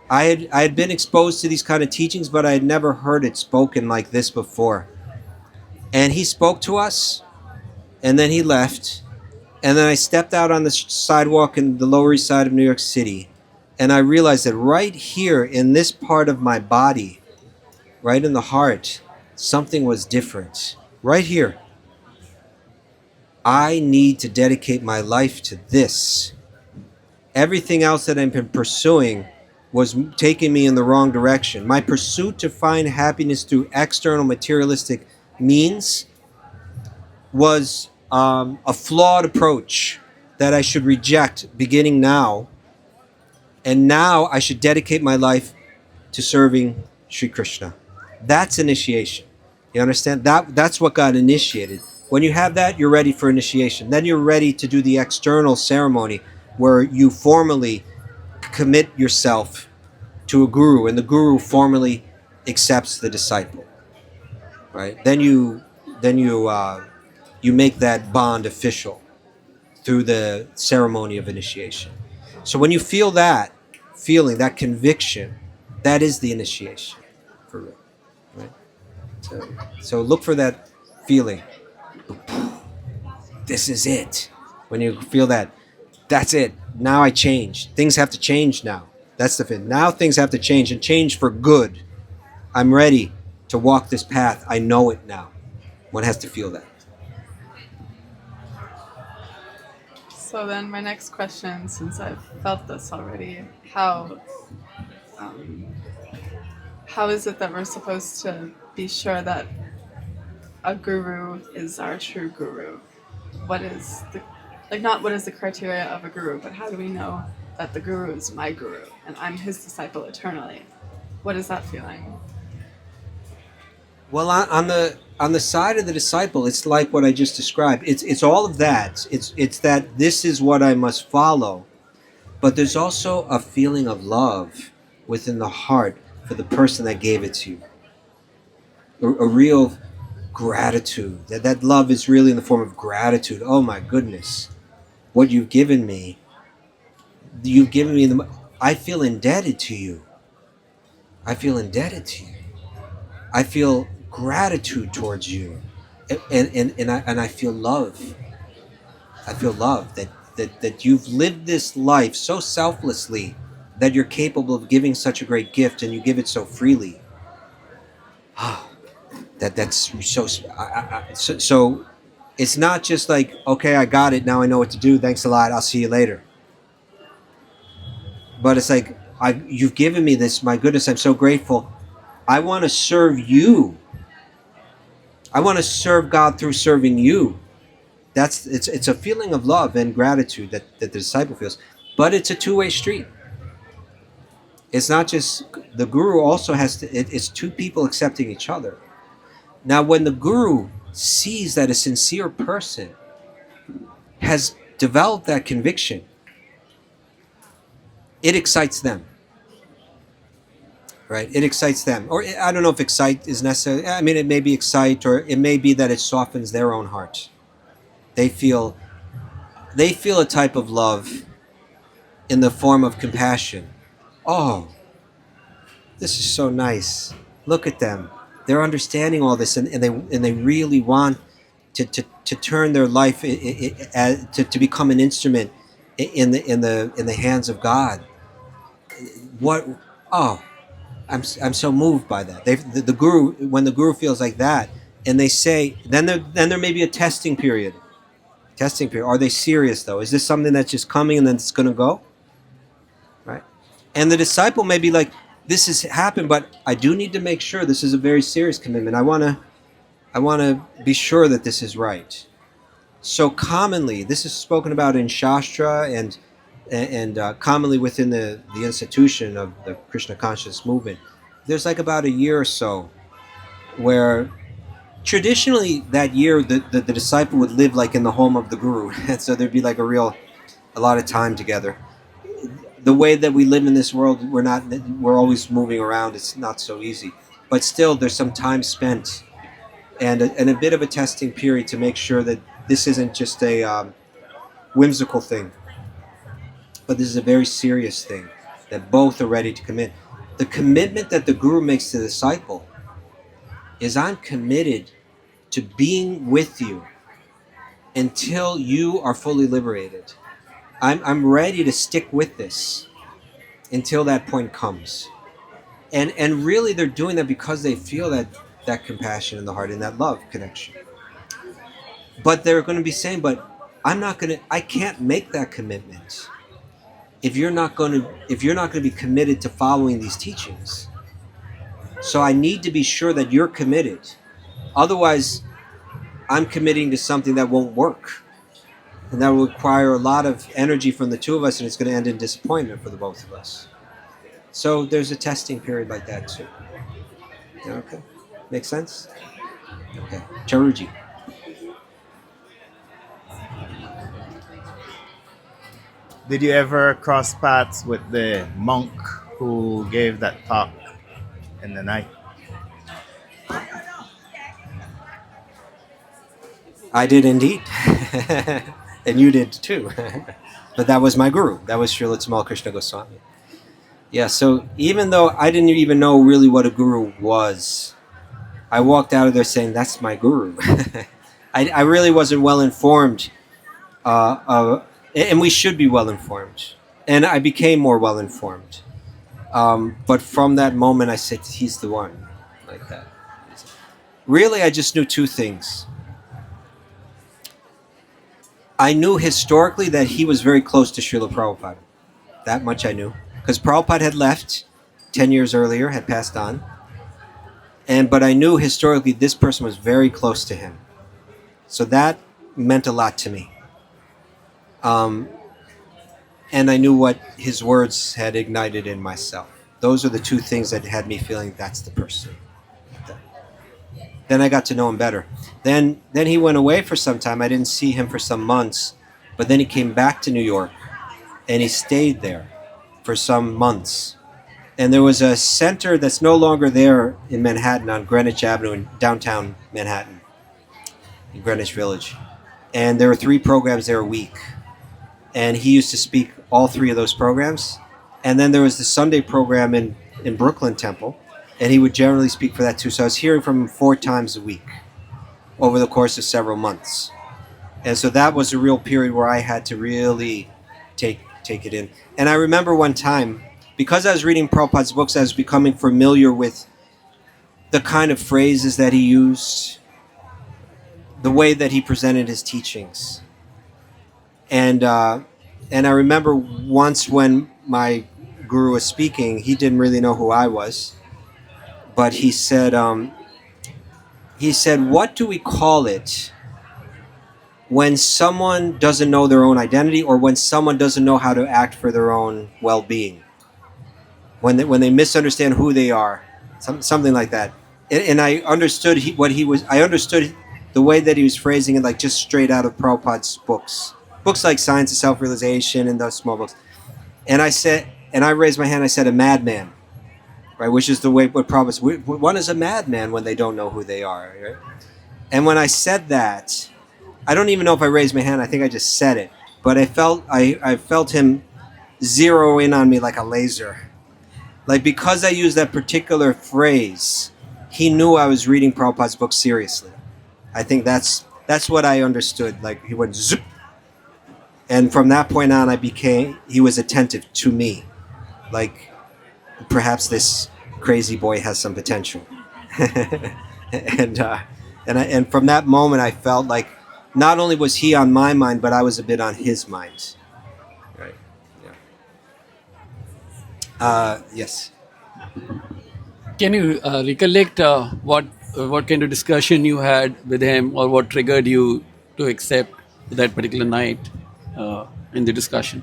Speaker 1: I had been exposed to these kind of teachings, but I had never heard it spoken like this before. And he spoke to us, and then he left. And then I stepped out on the sidewalk in the Lower East Side of New York City, and I realized that right here in this part of my body, right in the heart, something was different. Right here. I need to dedicate my life to this. Everything else that I've been pursuing was taking me in the wrong direction. My pursuit to find happiness through external materialistic means was a flawed approach that I should reject beginning now. And now I should dedicate my life to serving Sri Krishna. That's initiation. You understand? That's what got initiated. When you have that, you're ready for initiation. Then you're ready to do the external ceremony where you formally commit yourself to a guru, and the guru formally accepts the disciple. Right? Then you make that bond official through the ceremony of initiation. So when you feel that feeling, that conviction, that is the initiation, for real. Right? So look for that feeling. This is it. When you feel that, that's it. Now I change. Things have to change now. That's the thing. Now things have to change, and change for good. I'm ready to walk this path. I know it now. One has to feel that.
Speaker 2: So then my next question, since I've felt this already, how is it that we're supposed to be sure that a guru is our true guru? What is not what is the criteria of a guru, but how do we know that the guru is my guru and I'm his disciple eternally? What is that feeling?
Speaker 1: Well, on the side of the disciple, it's like what I just described. It's all of that. It's that this is what I must follow. But there's also a feeling of love within the heart for the person that gave it to you. A real gratitude. That love is really in the form of gratitude. Oh my goodness. What you've given me. I feel indebted to you. I feel indebted to you. I feel gratitude towards you, and I feel love. I feel love that you've lived this life so selflessly that you're capable of giving such a great gift, and you give it so freely. That's so. So it's not just like, okay, I got it, now I know what to do. Thanks a lot. I'll see you later. But it's like, you've given me this. My goodness, I'm so grateful. I want to serve you. I want to serve God through serving you. It's a feeling of love and gratitude that the disciple feels. But it's a two-way street. It's not just, the guru also has to, it's two people accepting each other. Now, when the guru sees that a sincere person has developed that conviction, it excites them. Right? It excites them. Or I don't know if excite is necessary. I mean, it may be excite, or it may be that it softens their own heart. They feel a type of love in the form of compassion. Oh, this is so nice. Look at them. They're understanding all this, and they really want to turn their life to become an instrument in the hands of God. What? Oh. I'm so moved by that. The guru, when the guru feels like that, and they say, then there may be a testing period. Are they serious though? Is this something that's just coming and then it's going to go? Right? And the disciple may be like, this has happened, but I do need to make sure this is a very serious commitment. I want to be sure that this is right. So commonly, this is spoken about in Shastra and commonly within the institution of the Krishna conscious movement. There's like about a year or so where traditionally that year the disciple would live like in the home of the guru. And so there'd be like a lot of time together. The way that we live in this world, we're always moving around. It's not so easy, but still there's some time spent and a bit of a testing period to make sure that this isn't just a whimsical thing, but this is a very serious thing that both are ready to commit. The commitment that the guru makes to the disciple is, I'm committed to being with you until you are fully liberated. I'm ready to stick with this until that point comes. And really they're doing that because they feel that compassion in the heart and that love connection. But they're going to be saying, but I can't make that commitment if you're not going to be committed to following these teachings. So I need to be sure that you're committed. Otherwise, I'm committing to something that won't work. And that will require a lot of energy from the two of us, and it's going to end in disappointment for the both of us. So there's a testing period like that too. Okay. Make sense? Okay. Charuji.
Speaker 5: Did you ever cross paths with the monk who gave that talk in the night?
Speaker 1: I did indeed. And you did too. But that was my guru. That was Srila Tamal Krishna Goswami. Yeah, so even though I didn't even know really what a guru was, I walked out of there saying, that's my guru. I really wasn't well informed. And we should be well informed. And I became more well informed. But from that moment, I said, he's the one. Like that. Really, I just knew two things. I knew historically that he was very close to Srila Prabhupada. That much I knew. Because Prabhupada had left 10 years earlier, had passed on. But I knew historically this person was very close to him. So that meant a lot to me. And I knew what his words had ignited in myself. Those are the two things that had me feeling that's the person. Then I got to know him better. Then he went away for some time. I didn't see him for some months. But then he came back to New York. And he stayed there for some months. And there was a center that's no longer there in Manhattan on Greenwich Avenue in downtown Manhattan, in Greenwich Village. And there were 3 programs there a week. And he used to speak all 3 of those programs. And then there was the Sunday program in Brooklyn Temple. And he would generally speak for that too. So I was hearing from him 4 times a week over the course of several months. And so that was a real period where I had to really take it in. And I remember one time, because I was reading Prabhupada's books, I was becoming familiar with the kind of phrases that he used, the way that he presented his teachings. And I remember once when my guru was speaking, he didn't really know who I was, but he said, what do we call it when someone doesn't know their own identity, or when someone doesn't know how to act for their own well-being? When they misunderstand who they are, something like that. And I understood I understood the way that he was phrasing it, like just straight out of Prabhupada's books like Science of Self-Realization and those small books. And I raised my hand. I said, a madman, right? Which is the way what Prabhupada. One is a madman when they don't know who they are, right? And when I said that, I don't even know if I raised my hand. I think I just said it, but I felt him zero in on me like a laser. Like, because I used that particular phrase, he knew I was reading Prabhupada's book seriously. I think that's what I understood. Like, he went zoop. And from that point on, he was attentive to me. Like, perhaps this crazy boy has some potential. And from that moment, I felt like not only was he on my mind, but I was a bit on his mind. Right? Yeah. Yes.
Speaker 6: Can you recollect what kind of discussion you had with him, or what triggered you to accept that particular night in the discussion?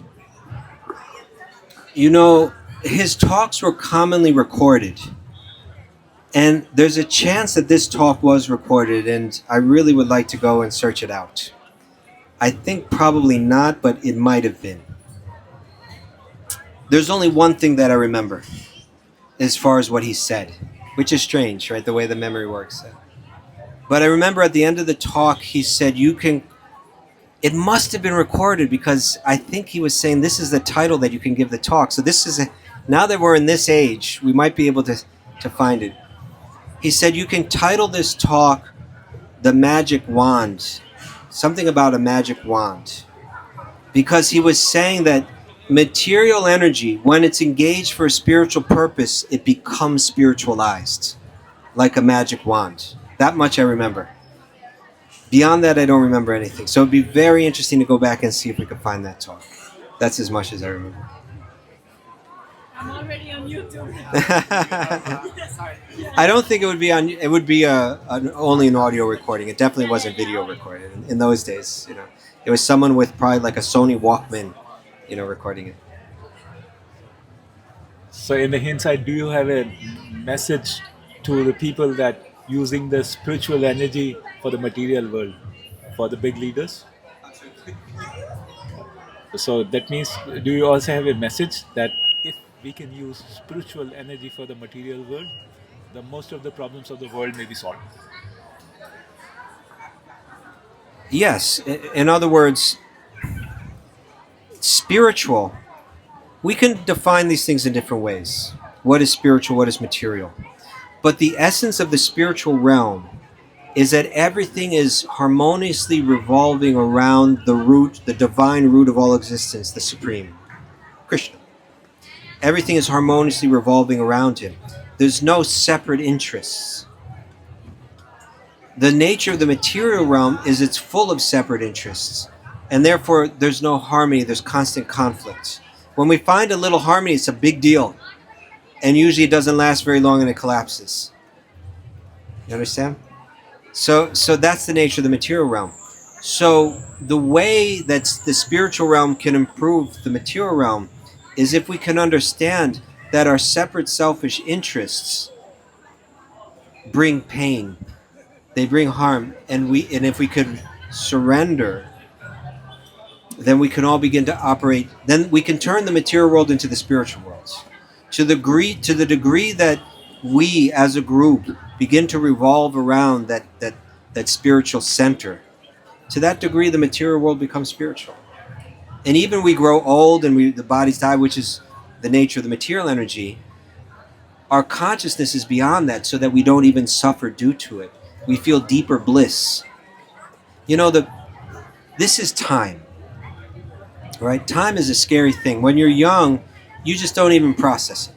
Speaker 1: You know, his talks were commonly recorded. And there's a chance that this talk was recorded, and I really would like to go and search it out. I think probably not, but it might have been. There's only one thing that I remember as far as what he said, which is strange, right? The way the memory works. But I remember at the end of the talk, he said, it must have been recorded, because I think he was saying this is the title that you can give the talk. So now that we're in this age, we might be able to find it. He said, you can title this talk, The Magic Wand, something about a magic wand. Because he was saying that material energy, when it's engaged for a spiritual purpose, it becomes spiritualized, like a magic wand. That much I remember. Beyond that, I don't remember anything. So it'd be very interesting to go back and see if we could find that talk. That's as much as I remember.
Speaker 7: I'm already on YouTube.
Speaker 1: I don't think it would be on. It would be only an audio recording. It definitely wasn't video recorded in those days. It was someone with probably like a Sony Walkman, recording it.
Speaker 8: So in the hindsight, do you have a message to the people that using the spiritual energy for the material world, for the big leaders? So that means, do you also have a message that if we can use spiritual energy for the material world, the most of the problems of the world may be solved?
Speaker 1: Yes. In other words, spiritual, we can define these things in different ways. What is spiritual? What is material? But the essence of the spiritual realm is that everything is harmoniously revolving around the root, the divine root of all existence, the Supreme, Krishna. Everything is harmoniously revolving around him. There's no separate interests. The nature of the material realm is it's full of separate interests, and therefore there's no harmony, there's constant conflict. When we find a little harmony, it's a big deal, and usually it doesn't last very long and it collapses. You understand? So that's the nature of the material realm. So the way that the spiritual realm can improve the material realm is if we can understand that our separate selfish interests bring pain, they bring harm, and if we could surrender, then we can all begin to operate. Then we can turn the material world into the spiritual world. To the degree that we as a group begin to revolve around that spiritual center, to that degree the material world becomes spiritual. And even we grow old and the bodies die, which is the nature of the material energy, our consciousness is beyond that, so that we don't even suffer due to it. We feel deeper bliss. This is time, right? Time is a scary thing. When you're young, you just don't even process it.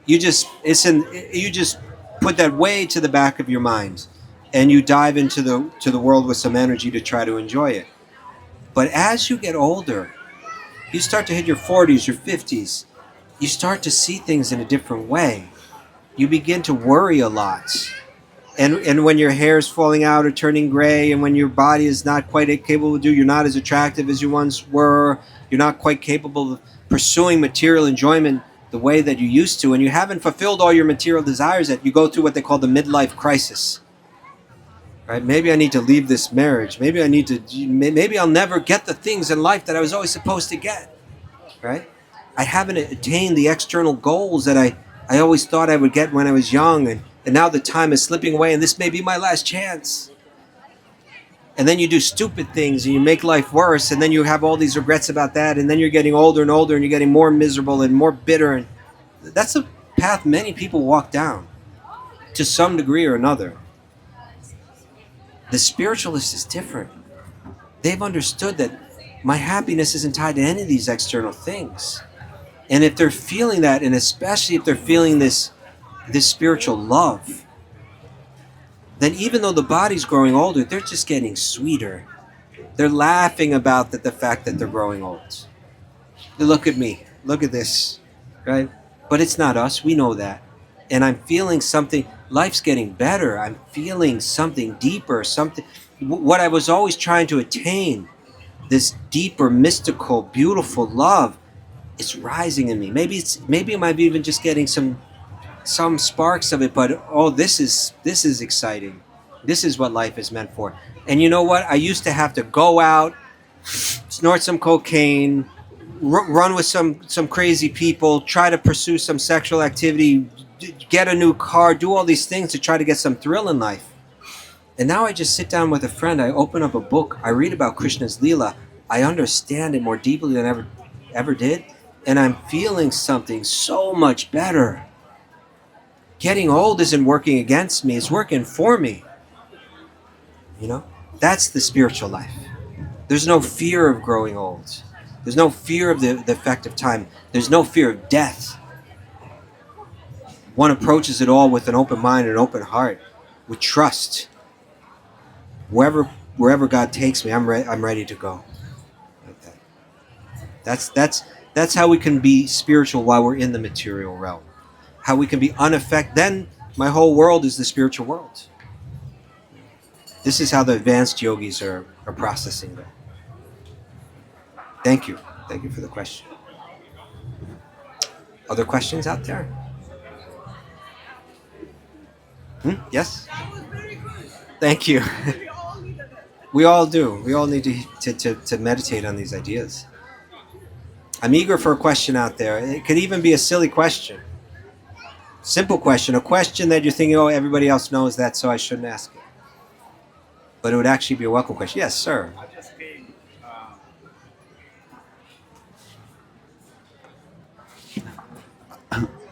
Speaker 1: You just put that way to the back of your mind, and you dive into the world with some energy to try to enjoy it. But as you get older, you start to hit your 40s, your 50s, you start to see things in a different way. You begin to worry a lot. And when your hair is falling out or turning gray, and when your body is not quite capable you're not as attractive as you once were, you're not quite capable of pursuing material enjoyment the way that you used to, and you haven't fulfilled all your material desires, that you go through what they call the midlife crisis. Right? Maybe I need to leave this marriage. Maybe I'll never get the things in life that I was always supposed to get. Right? I haven't attained the external goals that I always thought I would get when I was young, and now the time is slipping away, and this may be my last chance. And then you do stupid things, and you make life worse, and then you have all these regrets about that, and then you're getting older and older, and you're getting more miserable and more bitter. And that's a path many people walk down to some degree or another. The spiritualist is different. They've understood that my happiness isn't tied to any of these external things. And if they're feeling that, and especially if they're feeling this this spiritual love, then even though the body's growing older, they're just getting sweeter. They're laughing about the fact that they're growing old. Look at me. Look at this. Right? But it's not us. We know that. And I'm feeling something. Life's getting better. I'm feeling something deeper. Something. What I was always trying to attain, this deeper, mystical, beautiful love, it's rising in me. Maybe I might be even just getting some sparks of it, but this is exciting. This is what life is meant for. And you know what? I used to have to go out, snort some cocaine, run with some crazy people, try to pursue some sexual activity, get a new car, do all these things to try to get some thrill in life. And now I just sit down with a friend, I open up a book, I read about Krishna's Leela, I understand it more deeply than I ever did, and I'm feeling something so much better. Getting old isn't working against me, it's working for me. You know? That's the spiritual life. There's no fear of growing old. There's no fear of the effect of time. There's no fear of death. One approaches it all with an open mind and an open heart, with trust. Wherever God takes me, I'm ready to go. Like that. That's how we can be spiritual while we're in the material realm. How we can be unaffected. Then my whole world is the spiritual world. This is how the advanced yogis are processing that. Thank you. Thank you for the question. Other questions out there? Yes? Thank you. We all do. We all need to meditate on these ideas. I'm eager for a question out there. It could even be a silly question. Simple question. A question that you're thinking, oh, everybody else knows that, so I shouldn't ask it. But it would actually be a welcome question. Yes, sir.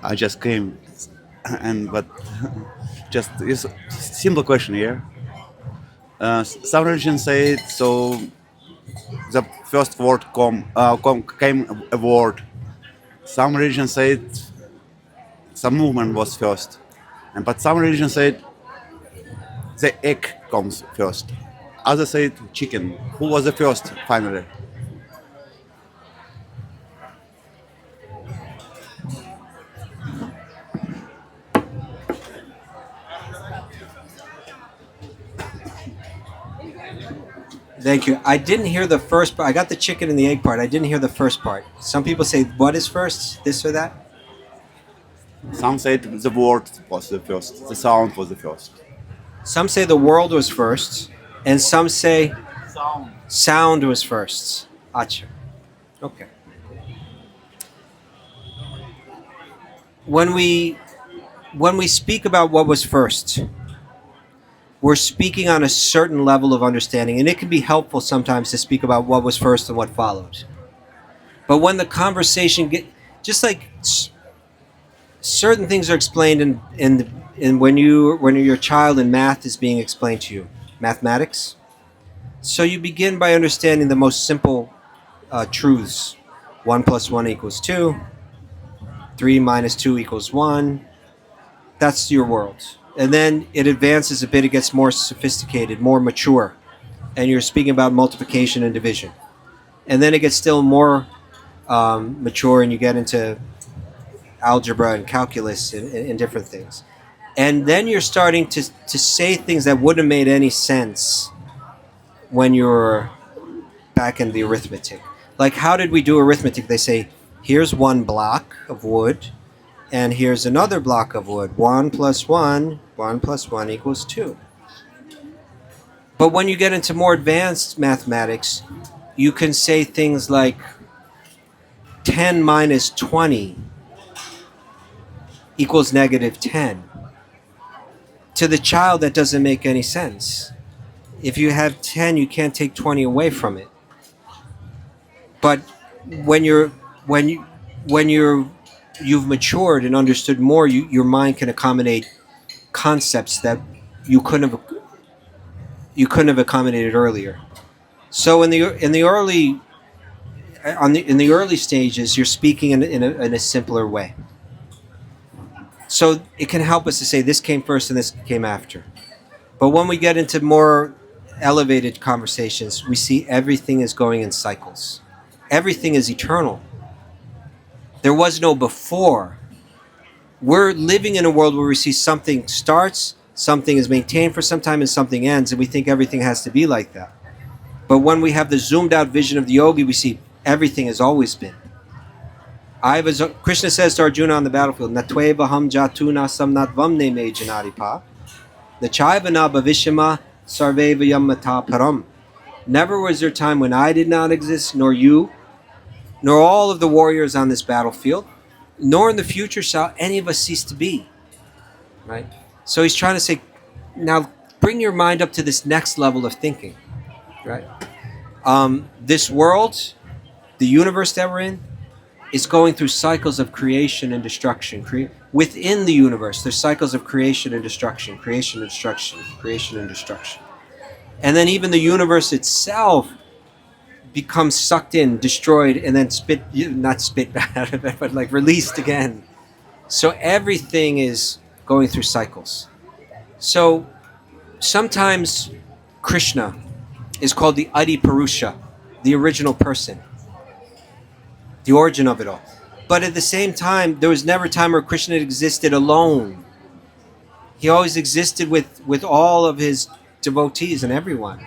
Speaker 9: I just came, but just it's a simple question here. Some religions say it, so the first word came a word. Some religions say it, some movement was first, but some religions say the egg comes first. Others say chicken. Who was the first finally?
Speaker 1: Thank you. I didn't hear the first part. I got the chicken and the egg part. I didn't hear the first part. Some people say, what is first? This or that?
Speaker 9: Some say the word was the first. The sound was the first.
Speaker 1: Some say the world was first, and some say sound was first. Acha. Okay. When we speak about what was first, we're speaking on a certain level of understanding, and it can be helpful sometimes to speak about what was first and what followed. But when the conversation just like certain things are explained in when you're a child and math is being explained to you, mathematics. So you begin by understanding the most simple truths. 1 + 1 = 2. 3 - 2 = 1. That's your world. And then it advances a bit, it gets more sophisticated, more mature. And you're speaking about multiplication and division. And then it gets still more mature, and you get into algebra and calculus and different things. And then you're starting to say things that wouldn't have made any sense when you're back in the arithmetic. Like, how did we do arithmetic? They say, here's one block of wood, and here's another block of wood. 1 + 1 = 2. But when you get into more advanced mathematics, you can say things like 10 - 20 = -10. To the child, that doesn't make any sense. If you have 10, you can't take 20 away from it. But when you've matured and understood more, your mind can accommodate concepts that you couldn't have accommodated earlier. So in the early stages, you're speaking in a simpler way. So it can help us to say this came first and this came after. But when we get into more elevated conversations, we see everything is going in cycles. Everything is eternal. There was no before. We're living in a world where we see something starts, something is maintained for some time, and something ends, and we think everything has to be like that. But when we have the zoomed out vision of the yogi, we see everything has always been. Krishna says to Arjuna on the battlefield, Natweva ham jatuna samnatvam me janaripa. Nachayvana bhavishama sarveva yammata param. Never was there a time when I did not exist, nor you, nor all of the warriors on this battlefield, nor in the future shall any of us cease to be. Right? So he's trying to say, now bring your mind up to this next level of thinking. Right? This world, the universe that we're in, is going through cycles of creation and destruction. Within the universe, there's cycles of creation and destruction, creation and destruction, creation and destruction. And then even the universe itself becomes sucked in, destroyed, and then not spit back out of it, but like released again. So everything is going through cycles. So sometimes Krishna is called the Adi Purusha, the original person, the origin of it all. But at the same time, there was never a time where Krishna existed alone. He always existed with all of his devotees and everyone.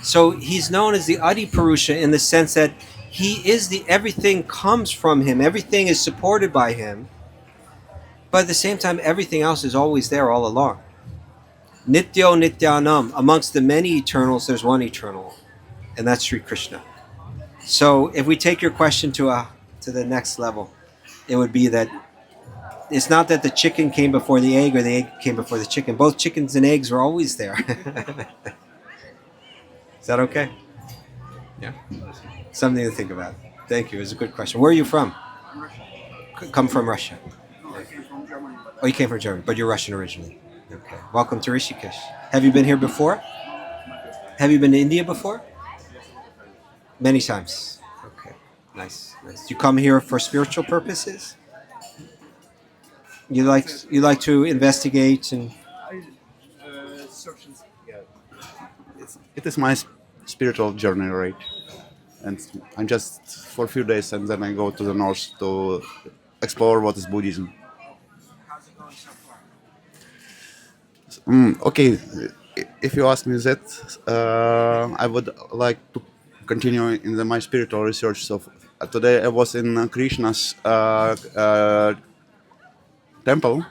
Speaker 1: So he's known as the Adi Purusha in the sense that he is everything comes from him, everything is supported by him. But at the same time, everything else is always there all along. Nityo Nityanam. Amongst the many eternals, there's one eternal, and that's Sri Krishna. So if we take your question to the next level, it would be that it's not that the chicken came before the egg or the egg came before the chicken. Both chickens and eggs were always there. Is that okay? Yeah. Something to think about. Thank you. It was a good question. Where are you from?
Speaker 10: I'm Russian.
Speaker 1: Come from Russia.
Speaker 10: No, I came from Germany.
Speaker 1: Oh, you came from Germany, but you're Russian originally. Okay. Welcome to Rishikesh. Have you been here before? Have you been to India before? Many times. Okay. Nice. You come here for spiritual purposes? You like to investigate and
Speaker 9: It is my spiritual journey, right? And I'm just for a few days, and then I go to the north to explore what is Buddhism.
Speaker 10: How's it going so far?
Speaker 9: Okay, if you ask me that, I would like to continue in my spiritual research. So today I was in Krishna's temple,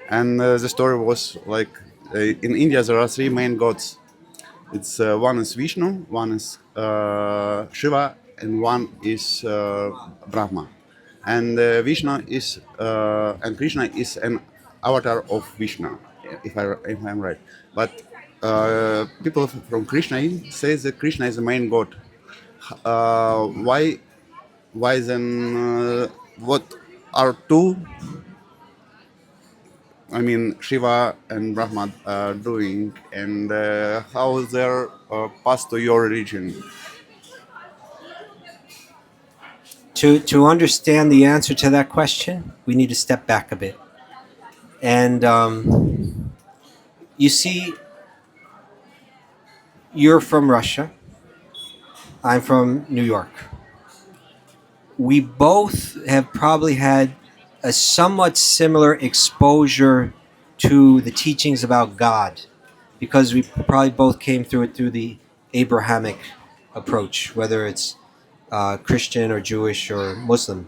Speaker 9: and the story was like in India there are three main gods. It's one is Viṣṇu, one is Śiva, and one is Brahmā. And Viṣṇu is and Krishna is an avatar of Viṣṇu, if I'm right. But people from Krishna say that Krishna is the main god. Why then? What are two? I mean, Shiva and Brahmā are doing, and how they're passed to your religion?
Speaker 1: To understand the answer to that question, we need to step back a bit. And you see, you're from Russia. I'm from New York. We both have probably had a somewhat similar exposure to the teachings about God, because we probably both came through it through the Abrahamic approach, whether it's Christian or Jewish or Muslim.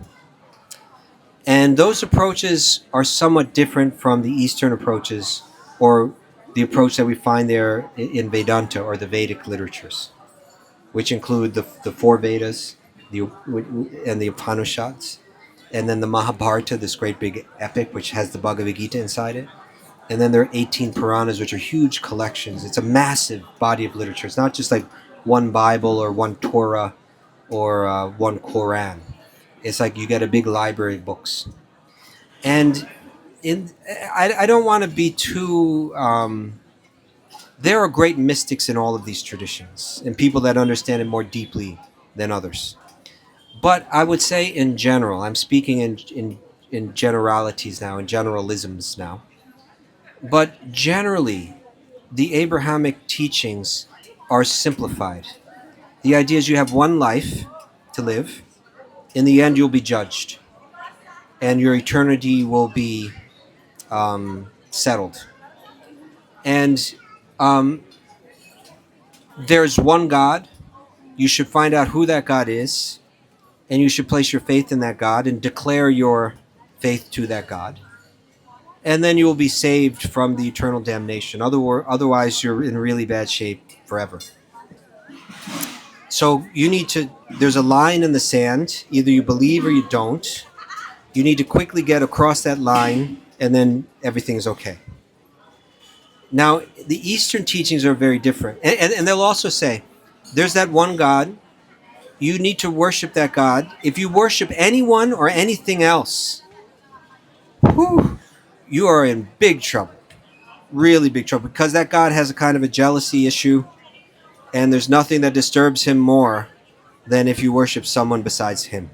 Speaker 1: And those approaches are somewhat different from the Eastern approaches, or the approach that we find there in Vedanta or the Vedic literatures, which include the four Vedas and the Upanishads, and then the Mahabharata, this great big epic which has the Bhagavad Gita inside it. And then there are 18 Puranas, which are huge collections. It's a massive body of literature. It's not just like one Bible or one Torah or one Quran. It's like you get a big library of books. And I don't want to be too... there are great mystics in all of these traditions, and people that understand it more deeply than others. But I would say in general, I'm speaking in generalities now, in generalisms now. But generally, the Abrahamic teachings are simplified. The idea is you have one life to live. In the end, you'll be judged, and your eternity will be settled. And there's one God. You should find out who that God is, and you should place your faith in that God and declare your faith to that God. And then you will be saved from the eternal damnation. Otherwise, you're in really bad shape forever. So there's a line in the sand. Either you believe or you don't. You need to quickly get across that line, and then everything's okay. Now, the Eastern teachings are very different. And they'll also say, there's that one God. You need to worship that God. If you worship anyone or anything else, you are in big trouble. Really big trouble. Because that God has a kind of a jealousy issue. And there's nothing that disturbs him more than if you worship someone besides him.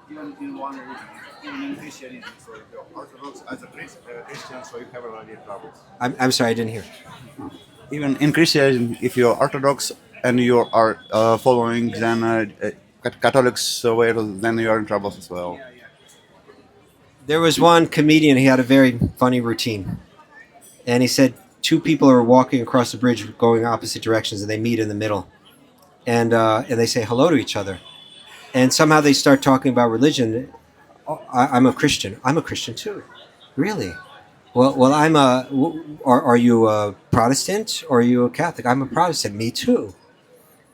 Speaker 10: Even in Christianity, so if you're Orthodox as a Christian, so you have already troubles.
Speaker 1: I'm sorry, I didn't hear.
Speaker 9: Even in Christianity, if you're Orthodox and you are following then Catholics way, then you are in trouble as well.
Speaker 1: There was one comedian, he had a very funny routine. And he said two people are walking across the bridge going opposite directions, and they meet in the middle. And they say hello to each other. And somehow they start talking about religion. Oh, I'm a Christian. I'm a Christian too. Really? Well, are you a Protestant or are you a Catholic? I'm a Protestant. Me too.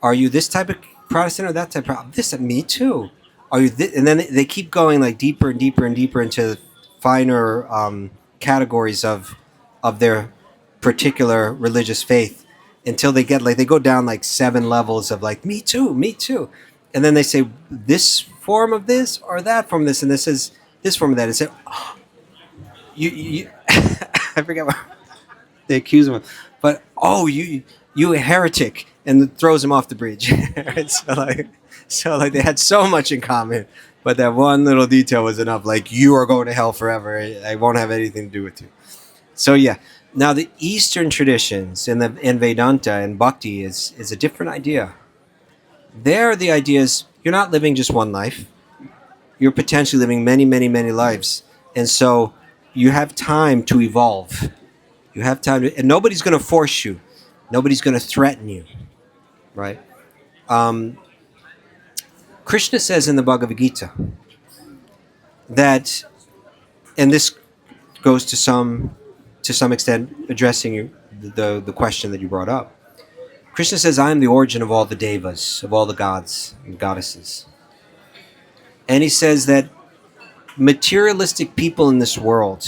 Speaker 1: Are you this type of Protestant or that type of this? Me too. Are you this? And then they keep going like deeper and deeper and deeper into finer categories of their particular religious faith until they get they go down like 7 levels of like me too. And then they say this form of this or that form of this, and this is this form of that. And say, oh, you I forget what they accuse him of, but you a heretic, and throws him off the bridge. Right? So they had so much in common, but that one little detail was enough. Like, you are going to hell forever. I won't have anything to do with you. So yeah. Now the Eastern traditions in Vedanta and Bhakti is a different idea. There the idea is you're not living just one life. You're potentially living many, many, many lives. And so you have time to evolve. You have time to, and nobody's going to force you. Nobody's going to threaten you. Right? Krishna says in the Bhagavad Gita that, and this goes to some extent addressing the question that you brought up. Krishna says, I am the origin of all the devas, of all the gods and goddesses. And he says that materialistic people in this world,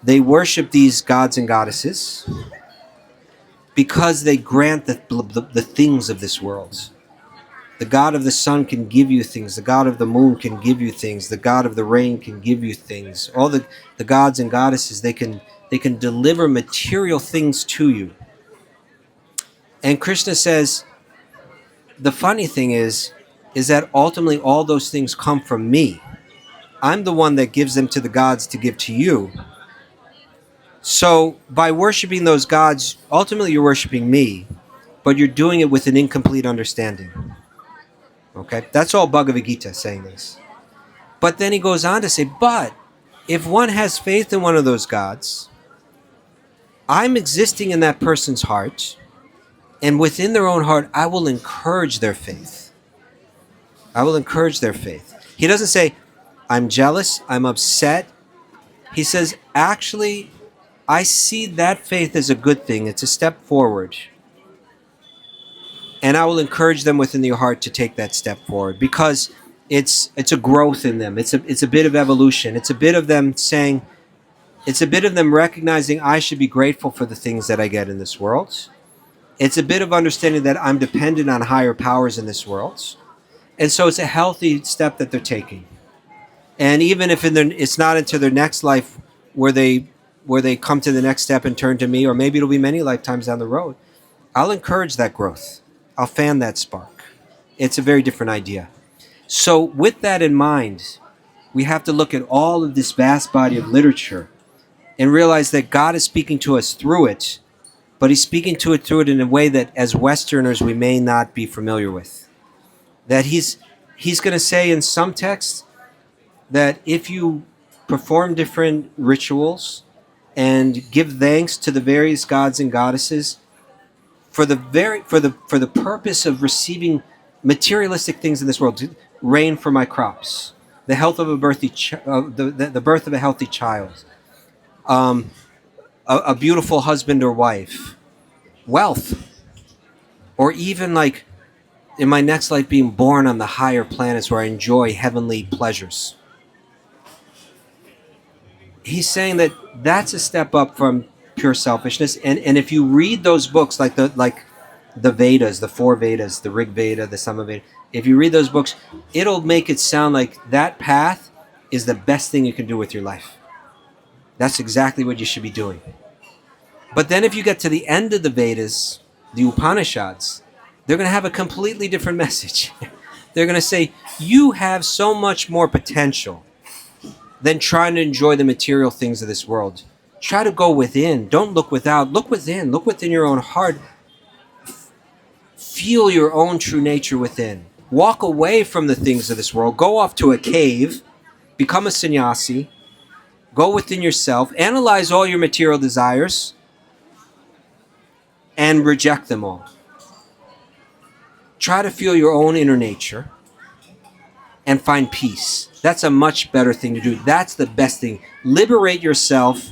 Speaker 1: they worship these gods and goddesses because they grant the things of this world. The god of the sun can give you things. The god of the moon can give you things. The god of the rain can give you things. All the gods and goddesses, they can deliver material things to you. And Krishna says, the funny thing is that ultimately all those things come from me. I'm the one that gives them to the gods to give to you. So by worshiping those gods, ultimately you're worshiping me, but you're doing it with an incomplete understanding. Okay? That's all Bhagavad Gita saying this. But then he goes on to say, but if one has faith in one of those gods, I'm existing in that person's heart, and within their own heart, I will encourage their faith. I will encourage their faith. He doesn't say, I'm jealous, I'm upset. He says, actually, I see that faith as a good thing. It's a step forward. And I will encourage them within their heart to take that step forward because it's a growth in them. It's a bit of evolution. It's a bit of them saying, it's a bit of them recognizing I should be grateful for the things that I get in this world. It's a bit of understanding that I'm dependent on higher powers in this world. And so it's a healthy step that they're taking. And even if it's not into their next life where they come to the next step and turn to me, or maybe it'll be many lifetimes down the road, I'll encourage that growth. I'll fan that spark. It's a very different idea. So with that in mind, We have to look at all of this vast body of literature and realize that God is speaking to us through it, but he's speaking to it through it in a way that as Westerners we may not be familiar with. That he's going to say in some texts that if you perform different rituals and give thanks to the various gods and goddesses for the purpose of receiving materialistic things in this world, rain for my crops, the health of a the birth of a healthy child, a beautiful husband or wife, wealth, or even like in my next life being born on the higher planets where I enjoy heavenly pleasures. He's saying that that's a step up from pure selfishness. And if you read those books like the Vedas, the 4 Vedas, the Rig Veda, the Sama Veda, if you read those books, it'll make it sound like that path is the best thing you can do with your life. That's exactly what you should be doing. But then if you get to the end of the Vedas, the Upanishads, they're going to have a completely different message. They're going to say, you have so much more potential than trying to enjoy the material things of this world. Try to go within. Don't look without. Look within. Look within your own heart. Feel your own true nature within. Walk away from the things of this world. Go off to a cave. Become a sannyasi. Go within yourself. Analyze all your material desires. And reject them all. Try to feel your own inner nature. And find peace. That's a much better thing to do. That's the best thing. Liberate yourself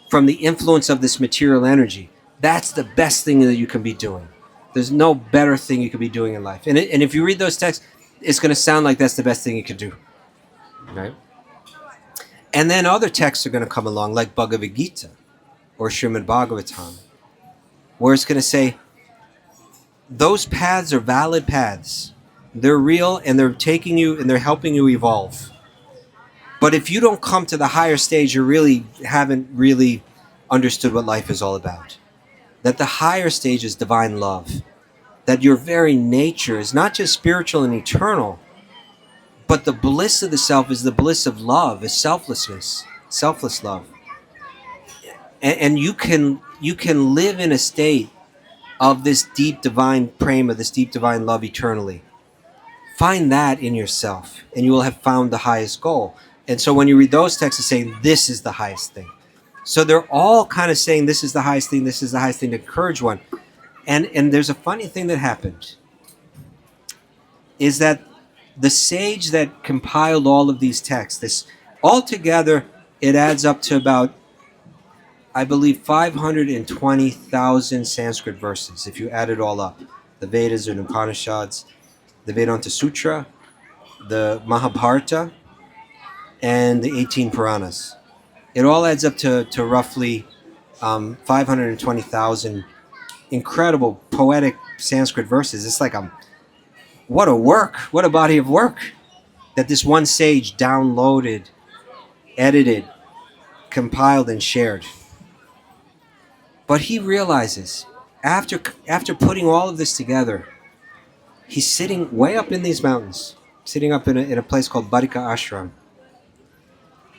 Speaker 1: from the influence of this material energy. That's the best thing that you can be doing. There's no better thing you could be doing in life. And if you read those texts, it's going to sound like that's the best thing you could do. Right? And then other texts are going to come along, like Bhagavad Gita or Srimad Bhagavatam, where it's going to say, those paths are valid paths. They're real, and they're taking you and they're helping you evolve. But if you don't come to the higher stage, you really haven't really understood what life is all about. That the higher stage is divine love. That your very nature is not just spiritual and eternal, but the bliss of the self is the bliss of love, is selflessness, selfless love. And you can live in a state of this deep divine prema, this deep divine love eternally. Find that in yourself, and you will have found the highest goal. And so when you read those texts, it's saying this is the highest thing. So they're all kind of saying this is the highest thing, this is the highest thing to encourage one. And there's a funny thing that happened, is that the sage that compiled all of these texts, this altogether, it adds up to about, I believe, 520,000 Sanskrit verses, if you add it all up. The Vedas and Upanishads, the Vedanta Sutra, the Mahabharata, and the 18 Puranas. It all adds up to roughly 520,000 incredible poetic Sanskrit verses. It's like what a work, what a body of work that this one sage downloaded, edited, compiled, and shared. But he realizes, after putting all of this together, he's sitting way up in these mountains, sitting up in a place called Badika Ashram.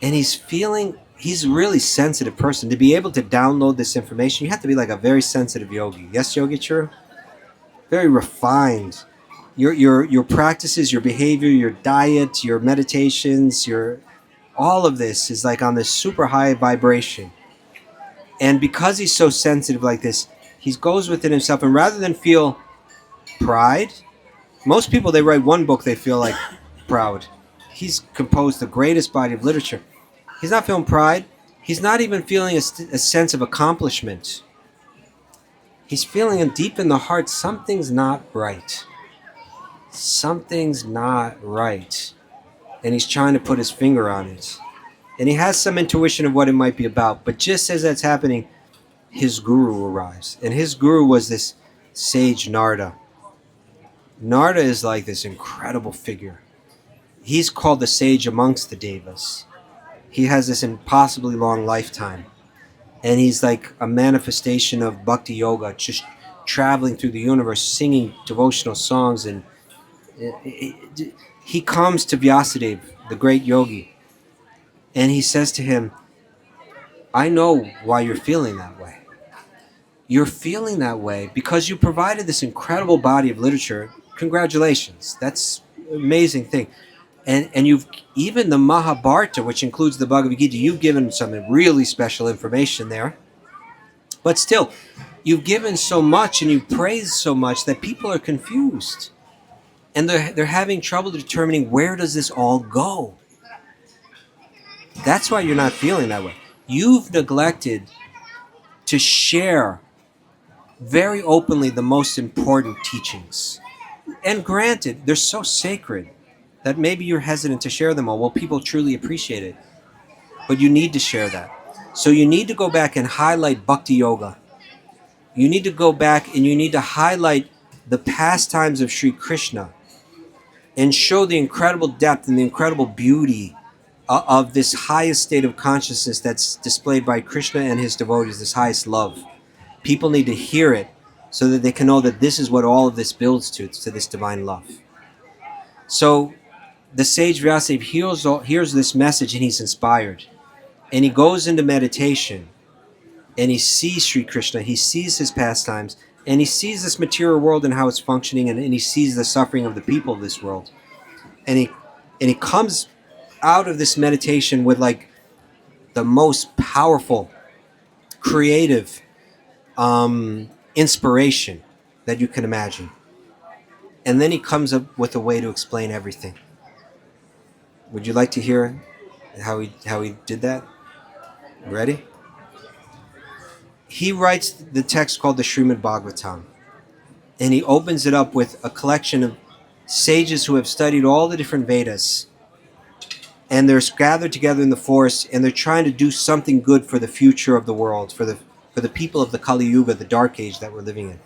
Speaker 1: And he's a really sensitive person. To be able to download this information, you have to be like a very sensitive yogi. Yes, Yogi Churu? Very refined. Your practices, your behavior, your diet, your meditations, all of this is like on this super high vibration. And because he's so sensitive like this, he goes within himself, and rather than feel pride, most people, they write one book, they feel like proud. He's composed the greatest body of literature. He's not feeling pride. He's not even feeling a sense of accomplishment. He's feeling deep in the heart, something's not right. Something's not right. And he's trying to put his finger on it. And he has some intuition of what it might be about. But just as that's happening, his guru arrives. And his guru was this sage Narada. Narada is like this incredible figure. He's called the sage amongst the devas. He has this impossibly long lifetime. And he's like a manifestation of bhakti yoga, just traveling through the universe, singing devotional songs. And he comes to Vyasadeva, the great yogi, And he says to him, I know why you're feeling that way. You're feeling that way because you provided this incredible body of literature. Congratulations. That's an amazing thing. And you've, even the Mahabharata, which includes the Bhagavad Gita, you've given some really special information there. But still, you've given so much and you've praised so much that people are confused. And they're having trouble determining, where does this all go? That's why you're not feeling that way. You've neglected to share very openly the most important teachings. And granted, they're so sacred that maybe you're hesitant to share them all. Well, people truly appreciate it. But you need to share that. So you need to go back and highlight Bhakti Yoga. You need to go back and you need to highlight the pastimes of Sri Krishna and show the incredible depth and the incredible beauty of this highest state of consciousness that's displayed by Krishna and his devotees, this highest love. People need to hear it so that they can know that this is what all of this builds to. It's to this divine love. So the sage Vyasadeva hears this message and he's inspired. And he goes into meditation and he sees Sri Krishna, he sees his pastimes, and he sees this material world and how it's functioning, and he sees the suffering of the people of this world. And he comes out of this meditation with like the most powerful, creative inspiration that you can imagine. And then he comes up with a way to explain everything. Would you like to hear how he did that? Ready? He writes the text called the Srimad Bhagavatam, and he opens it up with a collection of sages who have studied all the different Vedas, and they're gathered together in the forest, and they're trying to do something good for the future of the world, for the people of the Kali Yuga, the dark age that we're living in.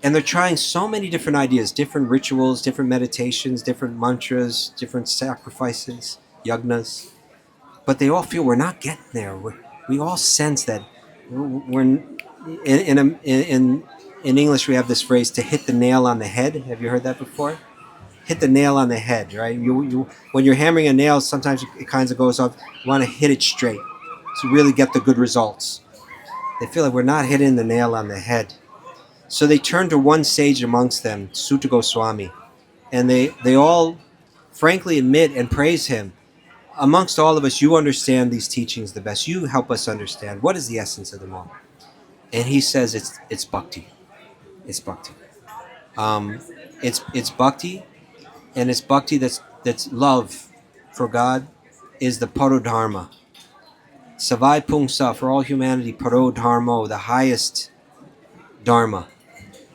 Speaker 1: And they're trying so many different ideas, different rituals, different meditations, different mantras, different sacrifices, yagnas. But they all feel we're not getting there. We all sense that we're in English we have this phrase, to hit the nail on the head. Have you heard that before? Hit the nail on the head, right? You when you're hammering a nail, sometimes it kind of goes off. You want to hit it straight to really get the good results. They feel like we're not hitting the nail on the head. So they turn to one sage amongst them, Sutta Goswami, and they all frankly admit and praise him. Amongst all of us, you understand these teachings the best. You help us understand. What is the essence of them all? And he says it's bhakti. It's bhakti. It's bhakti, and it's bhakti that's love for God is the parodharma. Savai pungsa, for all humanity, parodharmo, the highest dharma.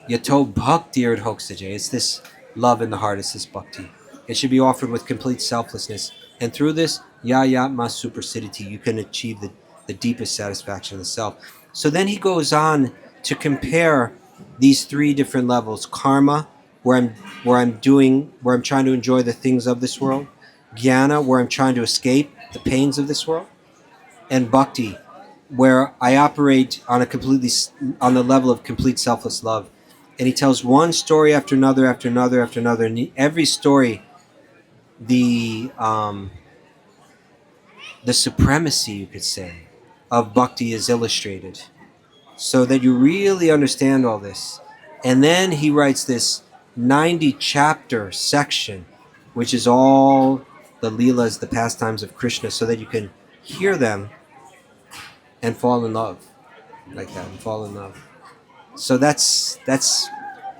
Speaker 1: Yato bhakti erdhoksaje. It's this love in the heart. It's this bhakti. It should be offered with complete selflessness. And through this, yayatma supersidity, you can achieve the deepest satisfaction of the self. So then he goes on to compare these three different levels: karma, where I'm trying to enjoy the things of this world; jnana, where I'm trying to escape the pains of this world; and bhakti, where I operate on the level of complete selfless love. And he tells one story after another, after another, after another, and every story, the supremacy, you could say, of bhakti is illustrated, so that you really understand all this. And then he writes this 90-chapter section, which is all the leelas, the pastimes of Krishna, so that you can hear them and fall in love, like that, and fall in love. So that's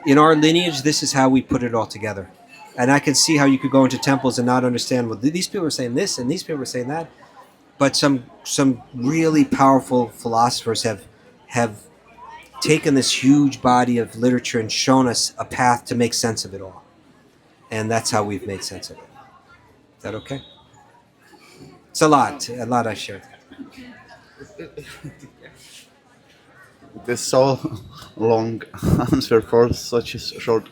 Speaker 1: in our lineage, this is how we put it all together. And I can see how you could go into temples and not understand, well, these people are saying this and these people are saying that. But some really powerful philosophers have taken this huge body of literature and shown us a path to make sense of it all. And that's how we've made sense of it. Is that okay? It's a lot I shared.
Speaker 9: This so long answer for such a short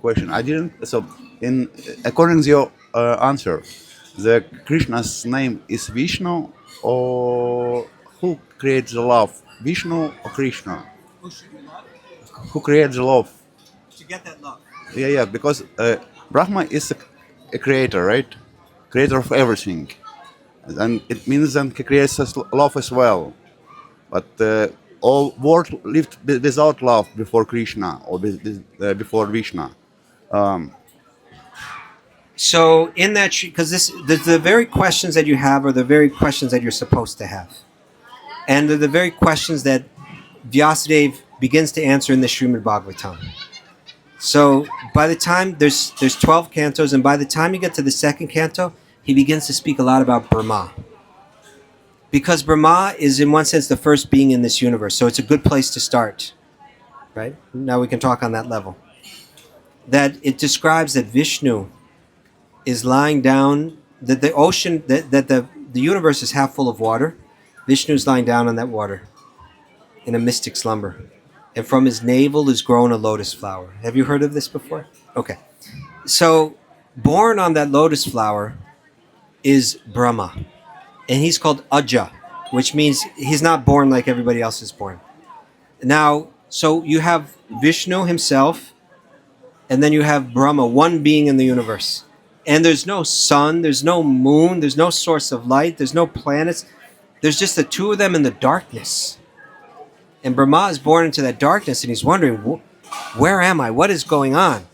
Speaker 9: question. I didn't. So, according to your answer, the Krishna's name is Viṣṇu, or who creates the love? Viṣṇu or Krishna? Who creates the love?
Speaker 1: To get that love.
Speaker 9: Yeah. Because Brahmā is a creator, right? Creator of everything. and it means that he creates us love as well. But all world lived without love before Krishna or before Viṣṇu.
Speaker 1: So in that, because the very questions that you have are the very questions that you're supposed to have, and they're the very questions that Vyasadeva begins to answer in the Srimad Bhagavatam. So by the time there's 12 cantos, and by the time you get to the second canto, he begins to speak a lot about Brahmā. Because Brahmā is in one sense the first being in this universe, so it's a good place to start. Right? Now we can talk on that level. That it describes that Viṣṇu is lying down, that the ocean, that the universe is half full of water. Viṣṇu is lying down on that water in a mystic slumber. And from his navel is grown a lotus flower. Have you heard of this before? Okay. So, born on that lotus flower is Brahmā. And he's called Aja, which means he's not born like everybody else is born. Now, so you have Viṣṇu himself, and then you have Brahmā, one being in the universe. And there's no sun, there's no moon, there's no source of light, there's no planets. There's just the two of them in the darkness. And Brahmā is born into that darkness, and he's wondering, where am I? What is going on?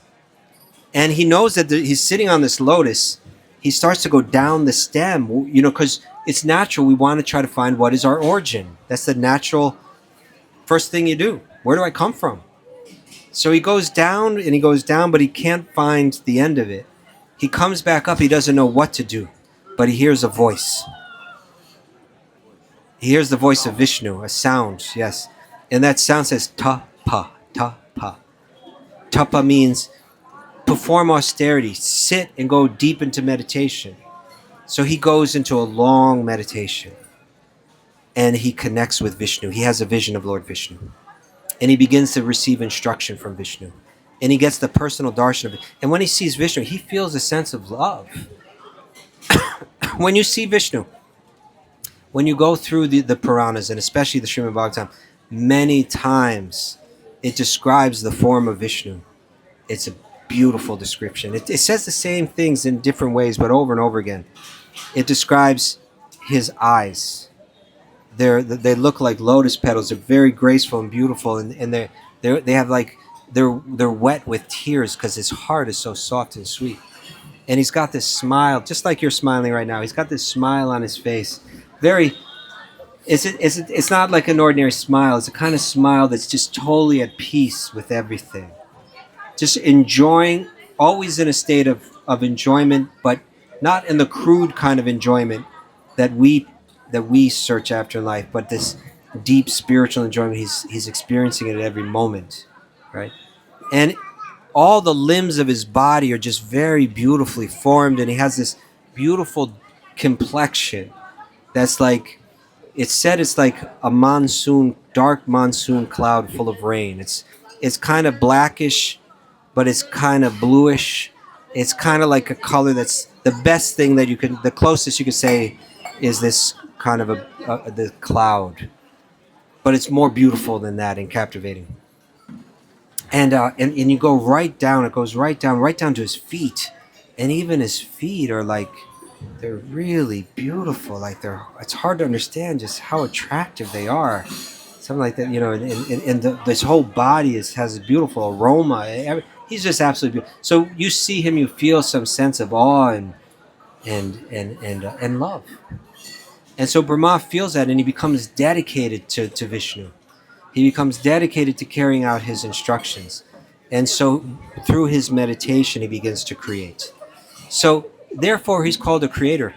Speaker 1: And he knows that he's sitting on this lotus. He starts to go down the stem, because it's natural. We want to try to find what is our origin. That's the natural first thing you do. Where do I come from? So he goes down, and he goes down, but he can't find the end of it. He comes back up. He doesn't know what to do, but he hears a voice. He hears the voice of Viṣṇu, a sound, yes. And that sound says, tapa, tapa. Tapa means perform austerity, sit and go deep into meditation. So he goes into a long meditation, and he connects with Viṣṇu. He has a vision of Lord Viṣṇu. And he begins to receive instruction from Viṣṇu. And he gets the personal darshan of it. And when he sees Viṣṇu, he feels a sense of love. When you see Viṣṇu, when you go through the Puranas, and especially the Srimad Bhagavatam, many times it describes the form of Viṣṇu. It's a beautiful description. It says the same things in different ways, but over and over again. It describes his eyes. They look like lotus petals. They're very graceful and beautiful, and they have like they're wet with tears because his heart is so soft and sweet. And he's got this smile, just like you're smiling right now. He's got this smile on his face. It's not like an ordinary smile. It's a kind of smile that's just totally at peace with everything. Just enjoying, always in a state of enjoyment, but not in the crude kind of enjoyment that we search after in life, but this deep spiritual enjoyment. He's experiencing it at every moment, right? And all the limbs of his body are just very beautifully formed, and he has this beautiful complexion that's like, it's said it's like a dark monsoon cloud full of rain. It's kind of blackish, but it's kind of bluish. It's kind of like a color that's the best thing that the closest you could say is this kind of the cloud. But it's more beautiful than that and captivating. And you go right down, it goes right down to his feet. And even his feet are like, they're really beautiful. Like it's hard to understand just how attractive they are. Something like that, and this whole body has a beautiful aroma. He's just absolutely beautiful. So you see him, you feel some sense of awe and love. And so Brahmā feels that, and he becomes dedicated to Viṣṇu. He becomes dedicated to carrying out his instructions. And so through his meditation, he begins to create. So therefore, he's called a creator.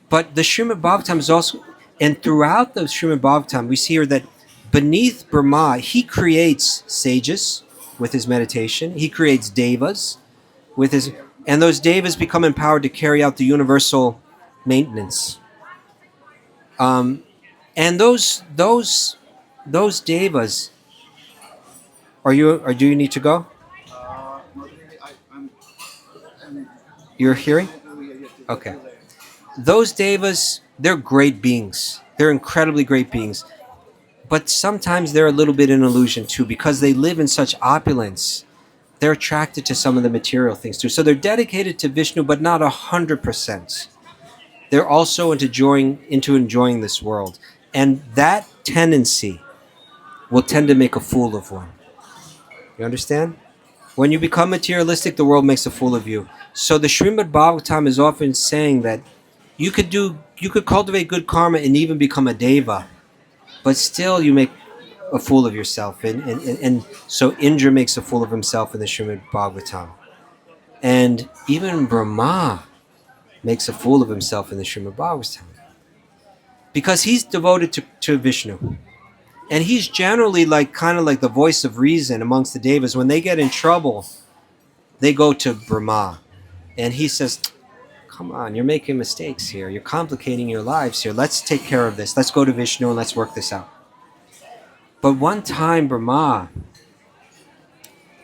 Speaker 1: But the Srimad Bhagavatam is also, and throughout the Srimad Bhagavatam, we see here that beneath Brahmā, he creates sages with his meditation. He creates devas and those devas become empowered to carry out the universal maintenance. And those devas, do you need to go?
Speaker 10: Not really. I'm
Speaker 1: You're hearing? Okay. Those devas, they're great beings. They're incredibly great beings. But sometimes they're a little bit an illusion too, because they live in such opulence. They're attracted to some of the material things too. So they're dedicated to Viṣṇu, but not 100%. they're also into enjoying this world. And that tendency will tend to make a fool of one. You understand? When you become materialistic, the world makes a fool of you. So the Srimad Bhagavatam is often saying that you could cultivate good karma and even become a deva, but still you make a fool of yourself. And so Indra makes a fool of himself in the Srimad Bhagavatam. And even Brahmā makes a fool of himself in the Srimad Bhagavatam. Because he's devoted to Viṣṇu. And he's generally kind of like the voice of reason amongst the devas. When they get in trouble, they go to Brahmā. And he says, come on, you're making mistakes here. You're complicating your lives here. Let's take care of this. Let's go to Viṣṇu and let's work this out. But one time Brahmā,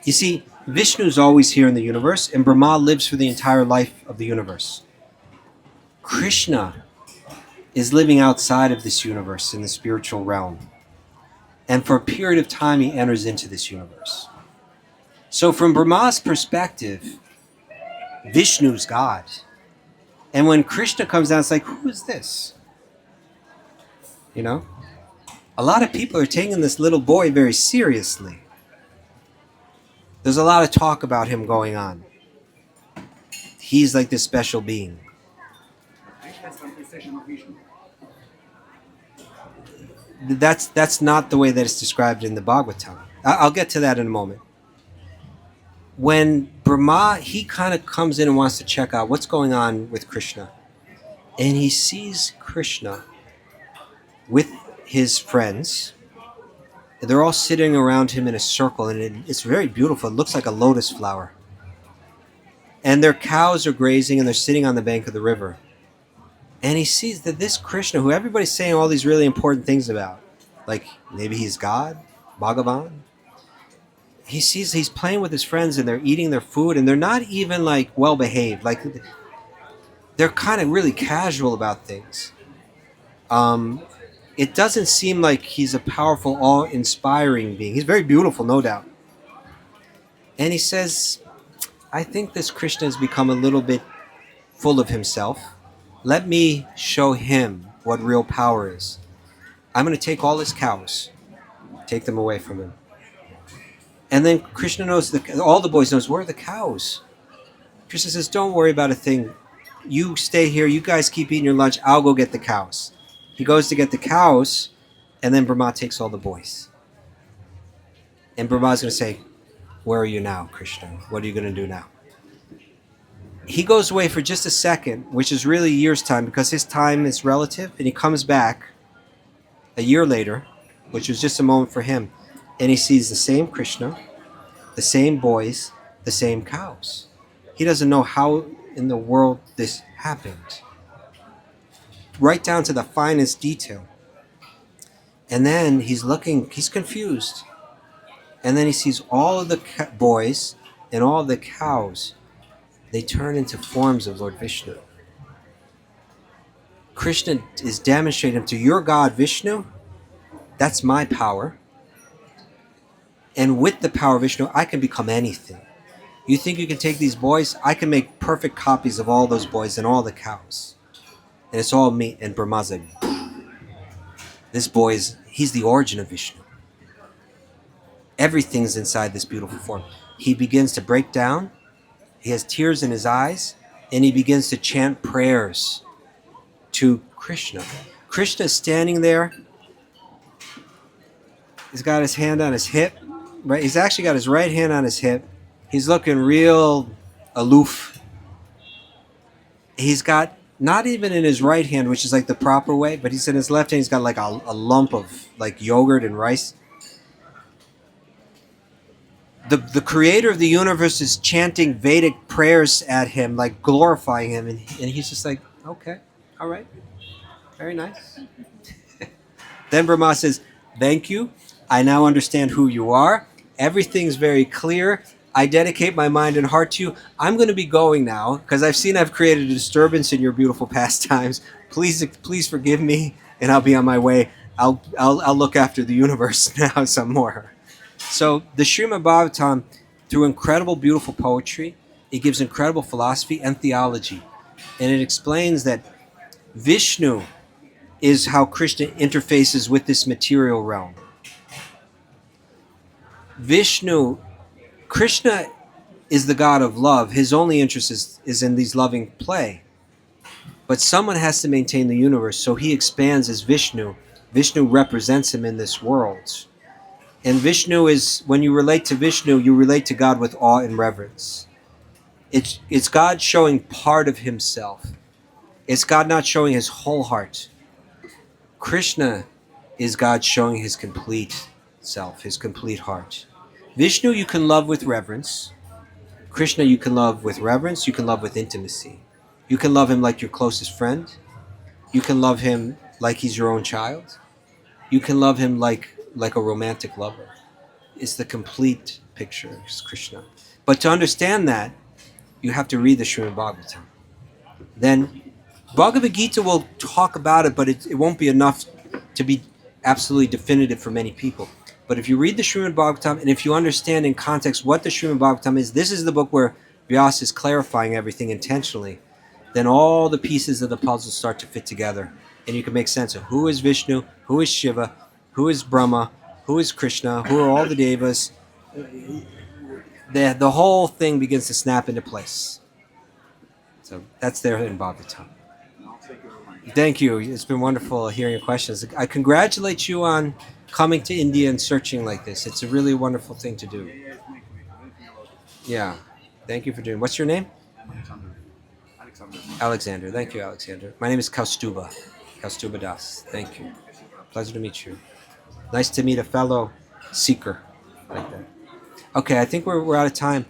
Speaker 1: you see, Viṣṇu is always here in the universe, and Brahmā lives for the entire life of the universe. Krishna is living outside of this universe in the spiritual realm. And for a period of time, he enters into this universe. So from Brahma's perspective, Viṣṇu's God. And when Krishna comes down, it's like, who is this? You know? A lot of people are taking this little boy very seriously. There's a lot of talk about him going on. He's like this special being. That's not the way that it's described in the Bhagavatam. I'll get to that in a moment. When Brahmā, he kind of comes in and wants to check out what's going on with Krishna. And he sees Krishna with his friends. They're all sitting around him in a circle, and it's very beautiful. It looks like a lotus flower. And their cows are grazing, and they're sitting on the bank of the river. And he sees that this Krishna, who everybody's saying all these really important things about, like maybe he's God, Bhagavan, he sees he's playing with his friends, and they're eating their food, and they're not even like well behaved. Like they're kind of really casual about things. It doesn't seem like he's a powerful, awe-inspiring being. He's very beautiful, no doubt. And he says, I think this Krishna has become a little bit full of himself. Let me show him what real power is. I'm going to take all his cows, take them away from him. And then Krishna knows, all the boys knows, where are the cows? Krishna says, don't worry about a thing. You stay here, you guys keep eating your lunch, I'll go get the cows. He goes to get the cows, and then Brahmā takes all the boys. And Brahmā's going to say, where are you now, Krishna? What are you going to do now? He goes away for just a second, which is really a year's time, because his time is relative, and he comes back a year later, which was just a moment for him, and he sees the same Krishna, the same boys, the same cows. He doesn't know how in the world this happened. Right down to the finest detail. And then he's confused. And then he sees all of the boys and all of the cows. They turn into forms of Lord Viṣṇu. Krishna is demonstrating to your God Viṣṇu, that's my power. And with the power of Viṣṇu, I can become anything. You think you can take these boys? I can make perfect copies of all those boys and all the cows. And it's all me. And Brahmā said, this boy he's the origin of Viṣṇu. Everything's inside this beautiful form. He begins to break down. He has tears in his eyes. And he begins to chant prayers to Krishna. Krishna is standing there. He's got his hand on his hip. Right? He's actually got his right hand on his hip. He's looking real aloof. He's got, not even in his right hand, which is like the proper way, but he's in his left hand, he's got like a lump of like yogurt and rice. The creator of the universe is chanting Vedic prayers at him, like glorifying him, and he's just like, okay, all right, very nice. Then Brahmā says, thank you, I now understand who you are, everything's very clear, I dedicate my mind and heart to you. I'm going to be going now because I've created a disturbance in your beautiful pastimes. Please forgive me, and I'll be on my way. I'll look after the universe now some more. So the Srimad Bhagavatam, through incredible, beautiful poetry, it gives incredible philosophy and theology, and it explains that Viṣṇu is how Krishna interfaces with this material realm. Krishna is the god of love. His only interest is in these loving play. But someone has to maintain the universe, so he expands as Viṣṇu. Viṣṇu represents him in this world. And Viṣṇu is, when you relate to Viṣṇu, you relate to God with awe and reverence. It's God showing part of himself. It's God not showing his whole heart. Krishna is God showing his complete self, his complete heart. Viṣṇu you can love with reverence. Krishna you can love with reverence, you can love with intimacy. You can love him like your closest friend. You can love him like he's your own child. You can love him like a romantic lover. It's the complete picture of Krishna. But to understand that, you have to read the Srimad Bhagavatam. Then Bhagavad Gita will talk about it, but it won't be enough to be absolutely definitive for many people. But if you read the Srimad Bhagavatam, and if you understand in context what the Srimad Bhagavatam is, this is the book where Vyasa is clarifying everything intentionally, then all the pieces of the puzzle start to fit together. And you can make sense of who is Viṣṇu, who is Śiva, who is Brahmā, who is Krishna, who are all the devas. The whole thing begins to snap into place. So that's there in Bhagavatam. Thank you. It's been wonderful hearing your questions. I congratulate you on coming to India and searching like this. It's a really wonderful thing to do. Yeah. Thank you for doing it. What's your name? Alexander. Thank you, Alexander. My name is Kaustubha. Kaustubha Das. Thank you. Pleasure to meet you. Nice to meet a fellow seeker like that. Okay, I think we're out of time.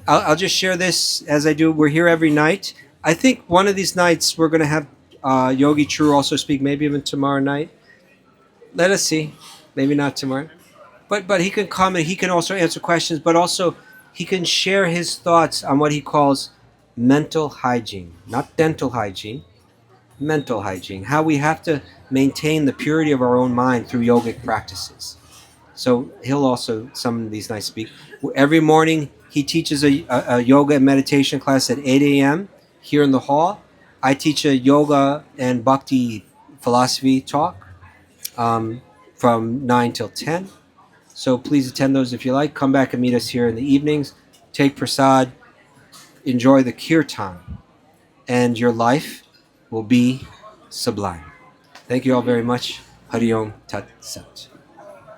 Speaker 1: I'll just share this as I do. We're here every night. I think one of these nights we're going to have Yogi True also speak, maybe even tomorrow night. Let us see. Maybe not tomorrow. But he can come and he can also answer questions, but also he can share his thoughts on what he calls mental hygiene. Not dental hygiene, mental hygiene. How we have to maintain the purity of our own mind through yogic practices. So he'll also, some of these nights, speak. Every morning he teaches a yoga and meditation class at 8 a.m. here in the hall. I teach a yoga and bhakti philosophy talk from 9 till 10. So please attend those if you like. Come back and meet us here in the evenings. Take prasad. Enjoy the Kirtan. And your life will be sublime. Thank you all very much. Hari Om Tat Sat.